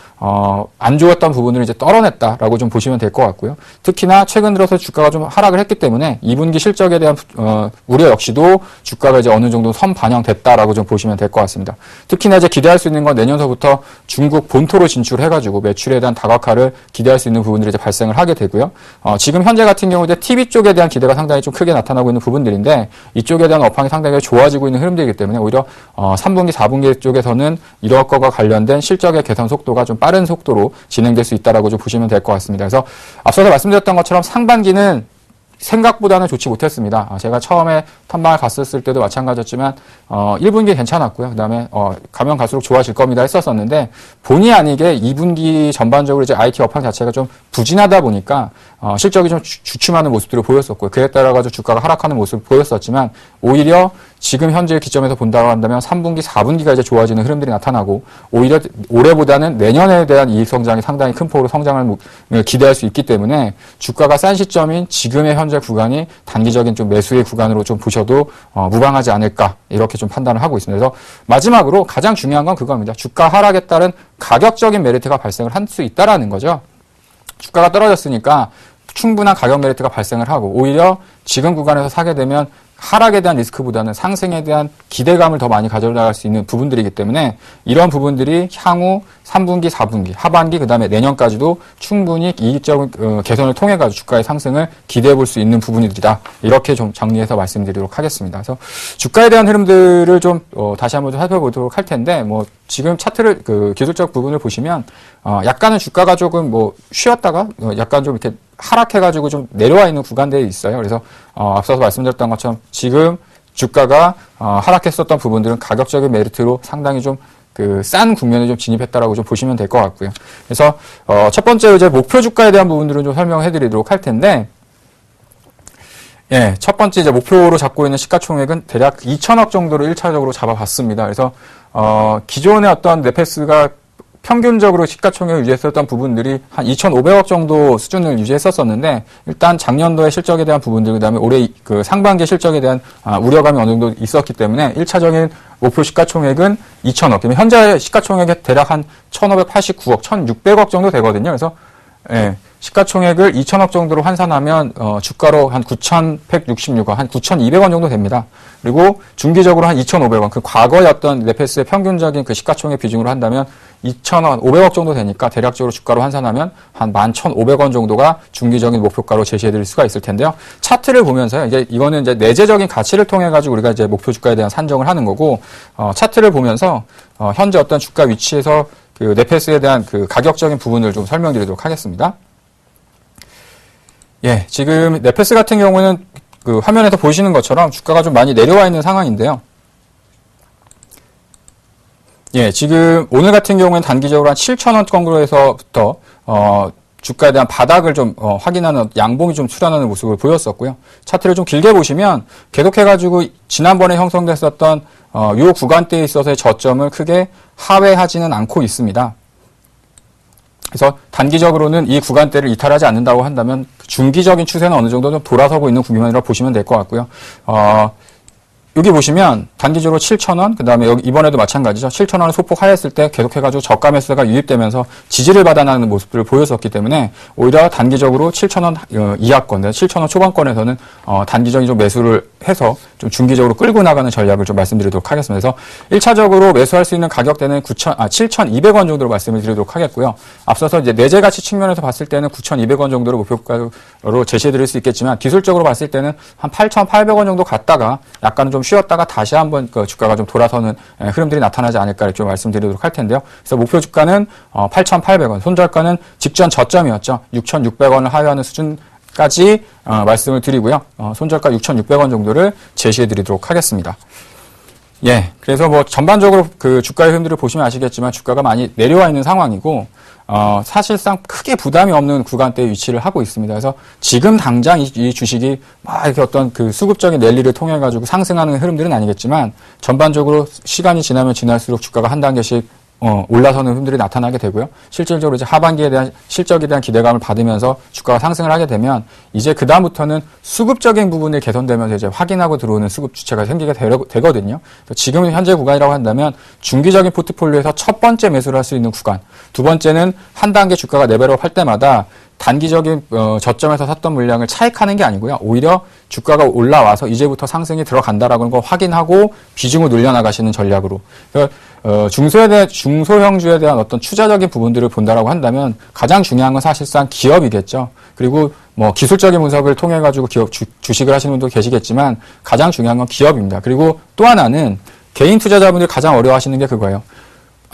안 좋았던 이런 부분을 이제 떨어냈다라고 좀 보시면 될 것 같고요. 특히나 최근 들어서 주가가 좀 하락을 했기 때문에 2분기 실적에 대한 우려 역시도 주가가 이제 어느 정도 선반영됐다라고 좀 보시면 될 것 같습니다. 특히나 이제 기대할 수 있는 건 내년서부터 중국 본토로 진출해가지고 매출에 대한 다각화를 기대할 수 있는 부분들이 이제 발생을 하게 되고요. 지금 현재 같은 경우 이제 TV 쪽에 대한 기대가 상당히 좀 크게 나타나고 있는 부분들인데 이쪽에 대한 업황이 상당히 좋아지고 있는 흐름들이기 때문에 오히려 3분기, 4분기 쪽에서는 이런 것과 관련된 실적의 개선 속도가 좀 빠른 속도로 진행될 수 있다라고 좀 보시면 될 것 같습니다. 그래서 앞서서 말씀드렸던 것처럼 상반기는 생각보다는 좋지 못했습니다. 제가 처음에 탐방을 갔었을 때도 마찬가지였지만 1분기 괜찮았고요. 그다음에 가면 갈수록 좋아질 겁니다 했었었는데 본의 아니게 2분기 전반적으로 이제 IT 업황 자체가 좀 부진하다 보니까 실적이 좀 주춤하는 모습들을 보였었고요. 그에 따라 가지고 주가가 하락하는 모습을 보였었지만 오히려 지금 현재 기점에서 본다고 한다면 3분기, 4분기가 이제 좋아지는 흐름들이 나타나고 오히려 올해보다는 내년에 대한 이익 성장이 상당히 큰 폭으로 성장을 기대할 수 있기 때문에 주가가 싼 시점인 지금의 현재 구간이 단기적인 좀 매수의 구간으로 좀 보셔도 무방하지 않을까 이렇게 좀 판단을 하고 있습니다. 그래서 마지막으로 가장 중요한 건 그겁니다. 주가 하락에 따른 가격적인 메리트가 발생을 할 수 있다라는 거죠. 주가가 떨어졌으니까 충분한 가격 메리트가 발생을 하고 오히려 지금 구간에서 사게 되면 하락에 대한 리스크보다는 상승에 대한 기대감을 더 많이 가져나갈 수 있는 부분들이기 때문에 이런 부분들이 향후 3분기, 4분기, 하반기, 그 다음에 내년까지도 충분히 이익적인 개선을 통해 가지고 주가의 상승을 기대해 볼 수 있는 부분이다. 이렇게 좀 정리해서 말씀드리도록 하겠습니다. 그래서 주가에 대한 흐름들을 좀 다시 한번 좀 살펴보도록 할 텐데 지금 차트를 기술적 부분을 보시면 약간은 주가가 조금 쉬었다가 약간 좀 이렇게 하락해가지고 좀 내려와 있는 구간들이 있어요. 그래서 앞서서 말씀드렸던 것처럼 지금 주가가 하락했었던 부분들은 가격적인 메리트로 상당히 좀 싼 국면에 좀 진입했다라고 좀 보시면 될 것 같고요. 그래서 첫 번째 이제 목표 주가에 대한 부분들은 좀 설명해드리도록 할 텐데, 예, 첫 번째 이제 목표로 잡고 있는 시가총액은 대략 2천억 정도로 1차적으로 잡아봤습니다. 그래서 기존의 어떤 네페스가 평균적으로 시가총액을 유지했었던 부분들이 한 2,500억 정도 수준을 유지했었었는데 일단 작년도의 실적에 대한 부분들 그다음에 올해 상반기 실적에 대한 우려감이 어느 정도 있었기 때문에 1차적인 목표 시가총액은 2,000억. 그러면 현재 시가총액이 대략 한 1,589억, 1,600억 정도 되거든요. 그래서 예, 시가총액을 2,000억 정도로 환산하면 주가로 한 9,166원, 한 9,200원 정도 됩니다. 그리고 중기적으로 한 2,500원, 과거의 어떤 네페스의 평균적인 시가총액 비중으로 한다면 2,000원, 500억 정도 되니까 대략적으로 주가로 환산하면 한 11,500원 정도가 중기적인 목표가로 제시해드릴 수가 있을 텐데요. 차트를 보면서요, 이거는 이제 내재적인 가치를 통해 가지고 우리가 이제 목표 주가에 대한 산정을 하는 거고, 차트를 보면서 현재 어떤 주가 위치에서 네페스에 대한 가격적인 부분을 좀 설명드리도록 하겠습니다. 예, 지금 네페스 같은 경우는 화면에서 보시는 것처럼 주가가 좀 많이 내려와 있는 상황인데요. 예, 지금 오늘 같은 경우에는 단기적으로 한 7,000원 정도에서부터 주가에 대한 바닥을 좀 확인하는 양봉이 좀 출현하는 모습을 보였었고요. 차트를 좀 길게 보시면 계속해가지고 지난번에 형성됐었던 요 구간대에 있어서의 저점을 크게 하회하지는 않고 있습니다. 그래서 단기적으로는 이 구간대를 이탈하지 않는다고 한다면 중기적인 추세는 어느 정도 좀 돌아서고 있는 국면이라고 보시면 될 것 같고요. 여기 보시면 단기적으로 7,000원, 그 다음에 여기 이번에도 마찬가지죠. 7,000원을 소폭 하였을 때 계속해가지고 저가 매수가 유입되면서 지지를 받아나는 모습들을 보였었기 때문에 오히려 단기적으로 7,000원 이하권, 7,000원 초반권에서는 단기적인 좀 매수를 해서 좀 중기적으로 끌고 나가는 전략을 좀 말씀드리도록 하겠습니다. 그래서 1차적으로 매수할 수 있는 가격대는 7,200원 정도로 말씀을 드리도록 하겠고요. 앞서서 이제 내재 가치 측면에서 봤을 때는 9,200원 정도로 목표가로 제시해드릴 수 있겠지만 기술적으로 봤을 때는 한 8,800원 정도 갔다가 약간 좀 쉬었다가 다시 한번 주가가 좀 돌아서는 흐름들이 나타나지 않을까 이렇게 말씀드리도록 할 텐데요. 그래서 목표 주가는 8,800원, 손절가는 직전 저점이었죠. 6,600원을 하회하는 수준까지 말씀을 드리고요. 손절가 6,600원 정도를 제시해 드리도록 하겠습니다. 예, 그래서 전반적으로 주가의 흐름들을 보시면 아시겠지만 주가가 많이 내려와 있는 상황이고 사실상 크게 부담이 없는 구간대에 위치를 하고 있습니다. 그래서 지금 당장 이 주식이 막 이렇게 어떤 수급적인 랠리를 통해 가지고 상승하는 흐름들은 아니겠지만 전반적으로 시간이 지나면 지날수록 주가가 한 단계씩 올라서는 흐름들이 나타나게 되고요. 실질적으로 이제 하반기에 대한 실적에 대한 기대감을 받으면서 주가가 상승을 하게 되면 이제 그다음부터는 수급적인 부분이 개선되면서 이제 확인하고 들어오는 수급 주체가 생기게 되거든요. 지금 현재 구간이라고 한다면 중기적인 포트폴리오에서 첫 번째 매수를 할 수 있는 구간, 두 번째는 한 단계 주가가 레벨업 할 때마다 단기적인 저점에서 샀던 물량을 차익하는 게 아니고요. 오히려 주가가 올라와서 이제부터 상승이 들어간다라는 걸 확인하고 비중을 늘려나가시는 전략으로. 그러니까 중소형주에 대한 어떤 투자적인 부분들을 본다라고 한다면 가장 중요한 건 사실상 기업이겠죠. 그리고 뭐 기술적인 분석을 통해 가지고 기업 주식을 하시는 분도 계시겠지만 가장 중요한 건 기업입니다. 그리고 또 하나는 개인 투자자분들이 가장 어려워하시는 게 그거예요.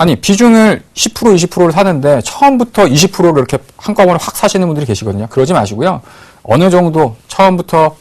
아니 비중을 10% 20%를 사는데 처음부터 20%를 이렇게 한꺼번에 확 사시는 분들이 계시거든요. 그러지 마시고요. 어느 정도 처음부터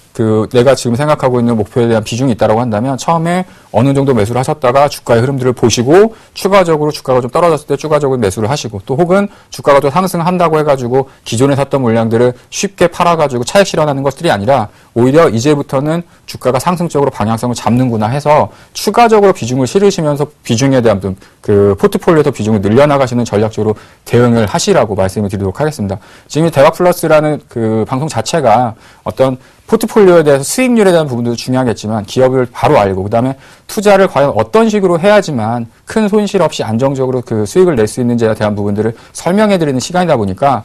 내가 지금 생각하고 있는 목표에 대한 비중이 있다고 한다면 처음에 어느 정도 매수를 하셨다가 주가의 흐름들을 보시고 추가적으로 주가가 좀 떨어졌을 때 추가적으로 매수를 하시고 또 혹은 주가가 좀 상승한다고 해가지고 기존에 샀던 물량들을 쉽게 팔아가지고 차익 실현하는 것들이 아니라 오히려 이제부터는 주가가 상승적으로 방향성을 잡는구나 해서 추가적으로 비중을 실으시면서 비중에 대한 그 포트폴리오에서 비중을 늘려나가시는 전략적으로 대응을 하시라고 말씀을 드리도록 하겠습니다. 지금 대박 플러스라는 그 방송 자체가 어떤 포트폴리오에 대해서 수익률에 대한 부분도 중요하겠지만 기업을 바로 알고 그다음에 투자를 과연 어떤 식으로 해야지만 큰 손실 없이 안정적으로 그 수익을 낼 수 있는지에 대한 부분들을 설명해 드리는 시간이다 보니까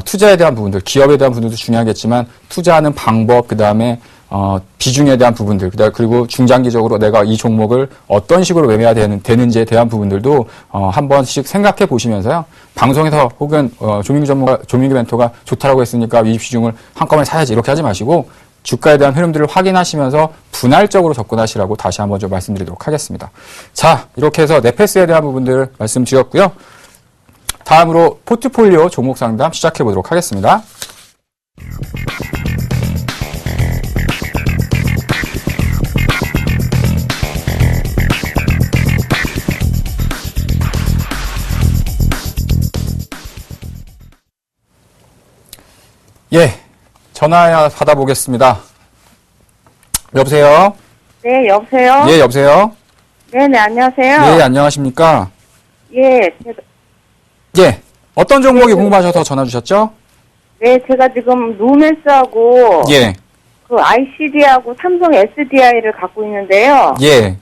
투자에 대한 부분들, 기업에 대한 부분도 중요하겠지만 투자하는 방법 그다음에 비중에 대한 부분들, 그리고 중장기적으로 내가 이 종목을 어떤 식으로 매매해야 되는지에 대한 부분들도 한 번씩 생각해 보시면서요. 방송에서 혹은 조민규 멘토가 좋다라고 했으니까 이 비중을 한꺼번에 사야지 이렇게 하지 마시고 주가에 대한 흐름들을 확인하시면서 분할적으로 접근하시라고 다시 한번 좀 말씀드리도록 하겠습니다. 자, 이렇게 해서 네페스에 대한 부분들을 말씀드렸고요. 다음으로 포트폴리오 종목 상담 시작해 보도록 하겠습니다. 예, 전화 받아보겠습니다. 여보세요? 네, 여보세요? 예, 여보세요? 네네, 안녕하세요. 예, 안녕하십니까? 예, 예, 어떤 종목이 궁금하셔서 전화 주셨죠? 네, 제가 지금 루멘스하고 예, 그 ICD하고 삼성 SDI를 갖고 있는데요. 예,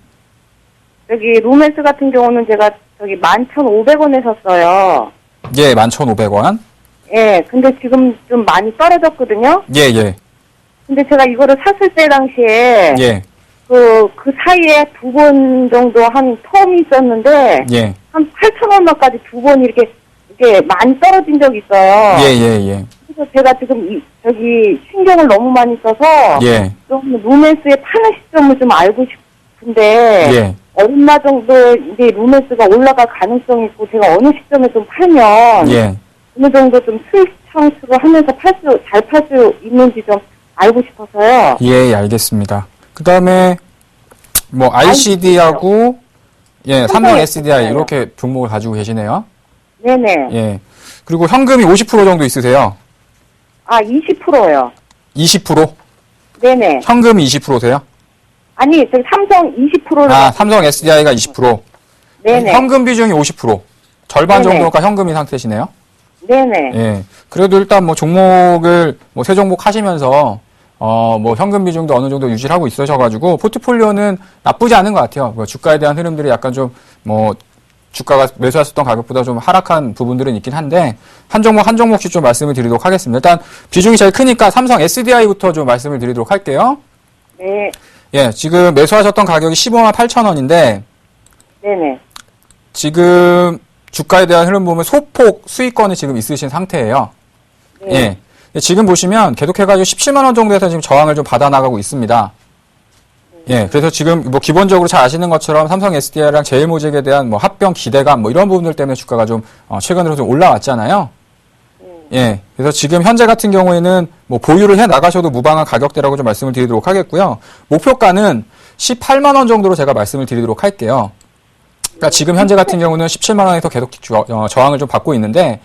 여기 루멘스 같은 경우는 제가 저기 11,500원에 샀어요. 예, 11,500원. 예, 근데 지금 좀 많이 떨어졌거든요. 예, 예, 근데 제가 이거를 샀을 때 당시에 예, 그 사이에 두 번 정도 한 텀이 있었는데 예, 한 8,000원까지 두 번 이렇게 많이 떨어진 적이 있어요. 예, 예, 예, 그래서 제가 지금 저기 신경을 너무 많이 써서 예, 좀 루멘스의 파는 시점을 좀 알고 싶은데 예, 얼마 정도 이제 루멘스가 올라갈 가능성이 있고 제가 어느 시점에 좀 팔면 예. 어느 정도 좀 수익 창출을 하면서 잘 팔 수 있는지 좀 알고 싶어서요. 예, 알겠습니다. 그 다음에, 뭐, ICD하고, 예, 삼성 SDI, 이렇게 종목을 가지고 계시네요. 네네. 예. 그리고 현금이 50% 정도 있으세요? 아, 20%요. 20%? 네네. 현금이 20%세요? 아니, 저기 삼성 20%를. 아, 삼성 SDI가 20%. 네네. 현금 비중이 50%. 절반 네네. 정도가 현금인 상태시네요? 네네. 예. 그래도 일단 뭐 종목을 뭐 세 종목 하시면서 뭐 현금 비중도 어느 정도 유지를 하고 있으셔가지고 포트폴리오는 나쁘지 않은 것 같아요. 뭐 주가에 대한 흐름들이 약간 좀 뭐 주가가 매수했었던 가격보다 좀 하락한 부분들은 있긴 한데 한 종목씩 좀 말씀을 드리도록 하겠습니다. 일단 비중이 제일 크니까 삼성 SDI부터 좀 말씀을 드리도록 할게요. 네. 예, 지금 매수하셨던 가격이 15만 8천 원인데 네네. 지금 주가에 대한 흐름 보면 소폭 수익권이 지금 있으신 상태예요. 네. 예. 지금 보시면 계속해가지고 17만 원 정도에서 지금 저항을 좀 받아나가고 있습니다. 예. 그래서 지금 뭐 기본적으로 잘 아시는 것처럼 삼성 SDI랑 제일모직에 대한 뭐 합병 기대감 뭐 이런 부분들 때문에 주가가 좀 최근으로 좀 올라왔잖아요. 예. 그래서 지금 현재 같은 경우에는 뭐 보유를 해 나가셔도 무방한 가격대라고 좀 말씀을 드리도록 하겠고요. 목표가는 18만 원 정도로 제가 말씀을 드리도록 할게요. 그러니까 지금 현재 같은 경우는 17만 원에서 계속 저항을 좀 받고 있는데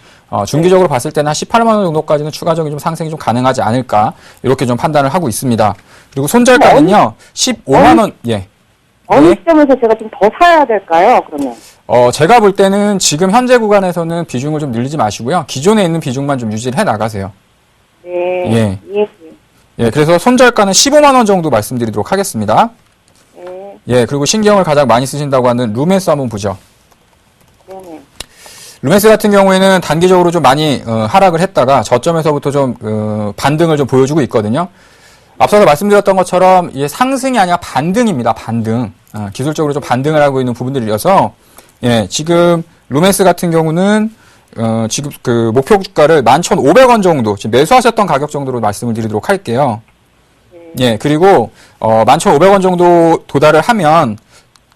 중기적으로 봤을 때는 한 18만 원 정도까지는 추가적인 좀 상승이 좀 가능하지 않을까 이렇게 좀 판단을 하고 있습니다. 그리고 손절가는요 15만 원. 예. 어느 예. 시점에서 제가 좀 더 사야 될까요? 그러면 제가 볼 때는 지금 현재 구간에서는 비중을 좀 늘리지 마시고요. 기존에 있는 비중만 좀 유지를 해 나가세요. 네. 예. 예, 그래서 손절가는 15만 원 정도 말씀드리도록 하겠습니다. 네. 예, 그리고 신경을 가장 많이 쓰신다고 하는 루멘스 한번 보죠. 네네. 루멘스 같은 경우에는 단기적으로 좀 많이 하락을 했다가 저점에서부터 좀 반등을 좀 보여주고 있거든요. 앞서서 말씀드렸던 것처럼 이게 상승이 아니라 반등입니다. 반등. 기술적으로 좀 반등을 하고 있는 부분들이어서 예, 지금 루멘스 같은 경우는 지금 그 목표 주가를 11,500원 정도 지금 매수하셨던 가격 정도로 말씀을 드리도록 할게요. 예, 그리고 11,500원 정도 도달을 하면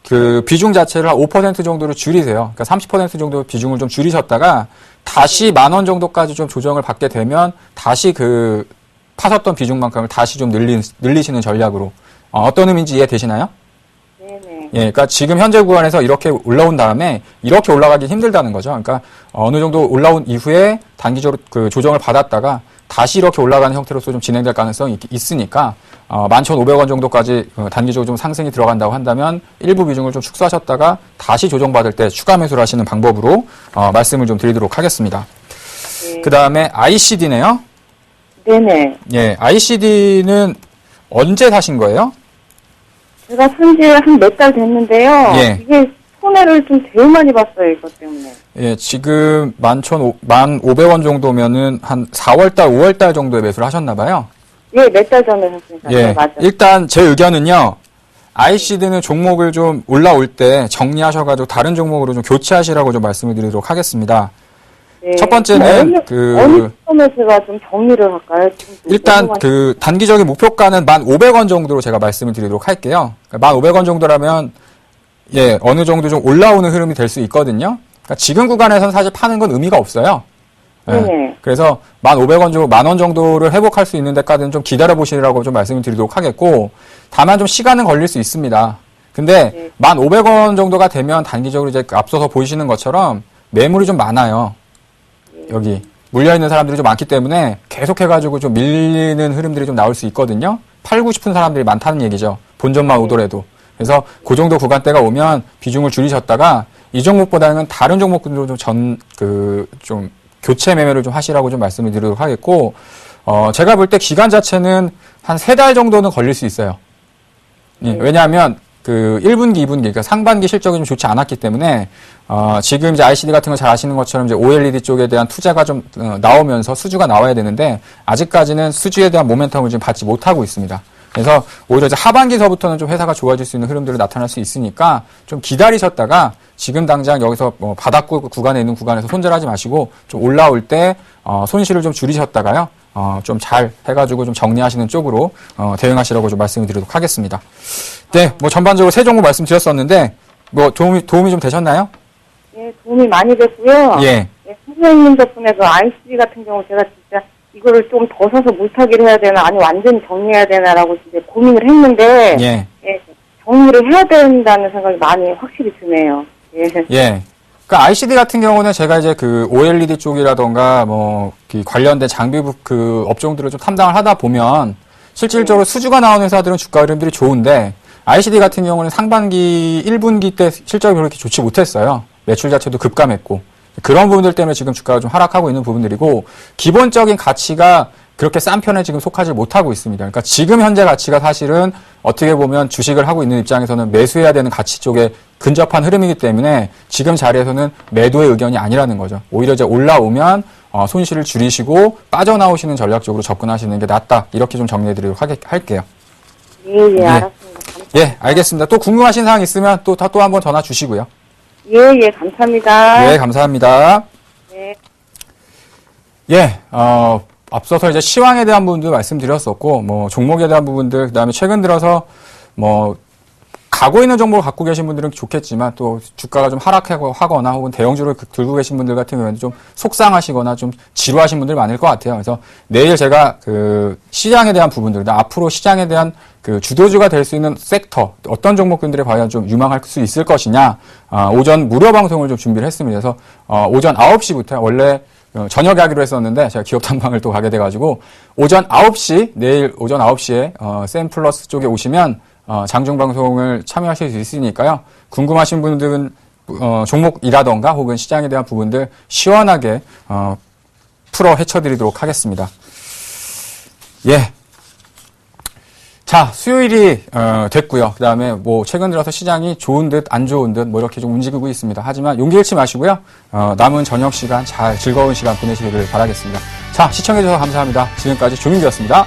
그 비중 자체를 한 5% 정도로 줄이세요. 그러니까 30% 정도 비중을 좀 줄이셨다가 다시 10,000원 정도까지 좀 조정을 받게 되면 다시 그 파셨던 비중만큼을 다시 좀 늘리시는 전략으로 어떤 의미인지 이해되시나요? 네네. 예, 그러니까 지금 현재 구간에서 이렇게 올라온 다음에 이렇게 올라가기 힘들다는 거죠. 그러니까 어느 정도 올라온 이후에 단기적으로 그 조정을 받았다가 다시 이렇게 올라가는 형태로서 좀 진행될 가능성이 있으니까 11,500원 정도까지 단기적으로 좀 상승이 들어간다고 한다면 일부 비중을 좀 축소하셨다가 다시 조정받을 때 추가 매수를 하시는 방법으로 말씀을 좀 드리도록 하겠습니다. 네. 그 다음에 ICD네요. 네네. 예, ICD는 언제 사신 거예요? 제가 산지 한 몇 달 됐는데요. 예. 이게 손해를 좀 제일 많이 봤어요, 이것 때문에. 예, 지금 11,500원 정도면은 한 4월달, 5월달 정도에 매수를 하셨나봐요. 예, 몇 달 전에 샀으니까. 예, 네, 맞아요. 일단 제 의견은요, ICD는 종목을 좀 올라올 때 정리하셔가지고 다른 종목으로 좀 교체하시라고 좀 말씀을 드리도록 하겠습니다. 네. 첫 번째는 어느 시점에 제가 좀 정리를 할까요? 지금 좀 일단 궁금한- 그 단기적인 목표가는 1,500원 정도로 제가 말씀을 드리도록 할게요. 1,500원 정도라면 예, 어느 정도 좀 올라오는 흐름이 될 수 있거든요. 그러니까 지금 구간에서는 사실 파는 건 의미가 없어요. 예, 네네. 그래서 1,500원 정도, 10,000원 정도를 회복할 수 있는 데까지는 좀 기다려 보시라고 좀 말씀을 드리도록 하겠고, 다만 좀 시간은 걸릴 수 있습니다. 근데 네. 1,500원 정도가 되면 단기적으로 이제 앞서서 보이시는 것처럼 매물이 좀 많아요. 여기 물려있는 사람들이 좀 많기 때문에 계속해가지고 좀 밀리는 흐름들이 좀 나올 수 있거든요. 팔고 싶은 사람들이 많다는 얘기죠. 본전만 오더라도. 그래서 그 정도 구간대가 오면 비중을 줄이셨다가 이 종목보다는 다른 종목들도 좀 교체 매매를 좀 하시라고 좀 말씀을 드리도록 하겠고, 제가 볼 때 기간 자체는 한 3달 정도는 걸릴 수 있어요. 예, 왜냐하면 그 1분기, 2분기, 그러니까 상반기 실적이 좀 좋지 않았기 때문에, 지금 이제 ICD 같은 거 잘 아시는 것처럼 이제 OLED 쪽에 대한 투자가 좀 나오면서 수주가 나와야 되는데, 아직까지는 수주에 대한 모멘텀을 지금 받지 못하고 있습니다. 그래서 오히려 이제 하반기서부터는 좀 회사가 좋아질 수 있는 흐름들이 나타날 수 있으니까 좀 기다리셨다가 지금 당장 여기서 바닥 구간에 있는 구간에서 손절하지 마시고 좀 올라올 때 손실을 좀 줄이셨다가요. 좀 잘 해가지고 좀 정리하시는 쪽으로 대응하시라고 좀 말씀을 드리도록 하겠습니다. 네, 뭐 전반적으로 세 종목 말씀드렸었는데 뭐 도움이 좀 되셨나요? 예, 도움이 많이 됐고요. 예. 예, 선생님 덕분에 그 ICD 같은 경우 제가 진짜 이거를 좀 더 사서 물타기를 해야 되나, 아니 완전히 정리해야 되나라고 진짜 고민을 했는데, 예. 예, 정리를 해야 된다는 생각이 많이 확실히 드네요. 예. 예. 그 ICD 같은 경우는 제가 이제 그 OLED 쪽이라던가 그 관련된 장비 그 업종들을 좀 탐방을 하다 보면 실질적으로 수주가 나오는 회사들은 주가 흐름들이 좋은데 ICD 같은 경우는 상반기 1분기 때 실적이 그렇게 좋지 못했어요. 매출 자체도 급감했고 그런 부분들 때문에 지금 주가가 좀 하락하고 있는 부분들이고 기본적인 가치가 그렇게 싼 편에 지금 속하지 못하고 있습니다. 그러니까 지금 현재 가치가 사실은 어떻게 보면 주식을 하고 있는 입장에서는 매수해야 되는 가치 쪽에 근접한 흐름이기 때문에 지금 자리에서는 매도의 의견이 아니라는 거죠. 오히려 이제 올라오면 손실을 줄이시고 빠져나오시는 전략적으로 접근하시는 게 낫다. 이렇게 좀 정리해드리도록 할게요. 예, 알았습니다. 감사합니다. 예, 알겠습니다. 또 궁금하신 사항 있으면 또 한번 전화 주시고요. 예, 감사합니다. 네, 감사합니다. 네. 예, 앞서서 이제 시황에 대한 부분도 말씀드렸었고, 뭐, 종목에 대한 부분들, 그 다음에 최근 들어서, 뭐, 가고 있는 정보를 갖고 계신 분들은 좋겠지만, 또 주가가 좀 하락하거나 혹은 대형주를 들고 계신 분들 같은 경우에는 좀 속상하시거나 좀 지루하신 분들이 많을 것 같아요. 그래서 내일 제가 그 시장에 대한 부분들, 앞으로 시장에 대한 그 주도주가 될 수 있는 섹터, 어떤 종목군들이 과연 좀 유망할 수 있을 것이냐, 오전 무료 방송을 좀 준비를 했습니다. 그래서, 오전 9시부터 원래 저녁에 하기로 했었는데 제가 기업 탐방을 또 가게 돼가지고 오전 9시 내일 오전 9시에 샘플러스 쪽에 오시면 장중 방송을 참여하실 수 있으니까요. 궁금하신 분들은 종목이라던가 혹은 시장에 대한 부분들 시원하게 풀어 헤쳐드리도록 하겠습니다. 예. 자, 수요일이 됐고요. 그다음에 뭐 최근 들어서 시장이 좋은 듯 안 좋은 듯 뭐 이렇게 좀 움직이고 있습니다. 하지만 용기 잃지 마시고요. 남은 저녁 시간 잘 즐거운 시간 보내시기를 바라겠습니다. 자, 시청해 주셔서 감사합니다. 지금까지 조민규였습니다.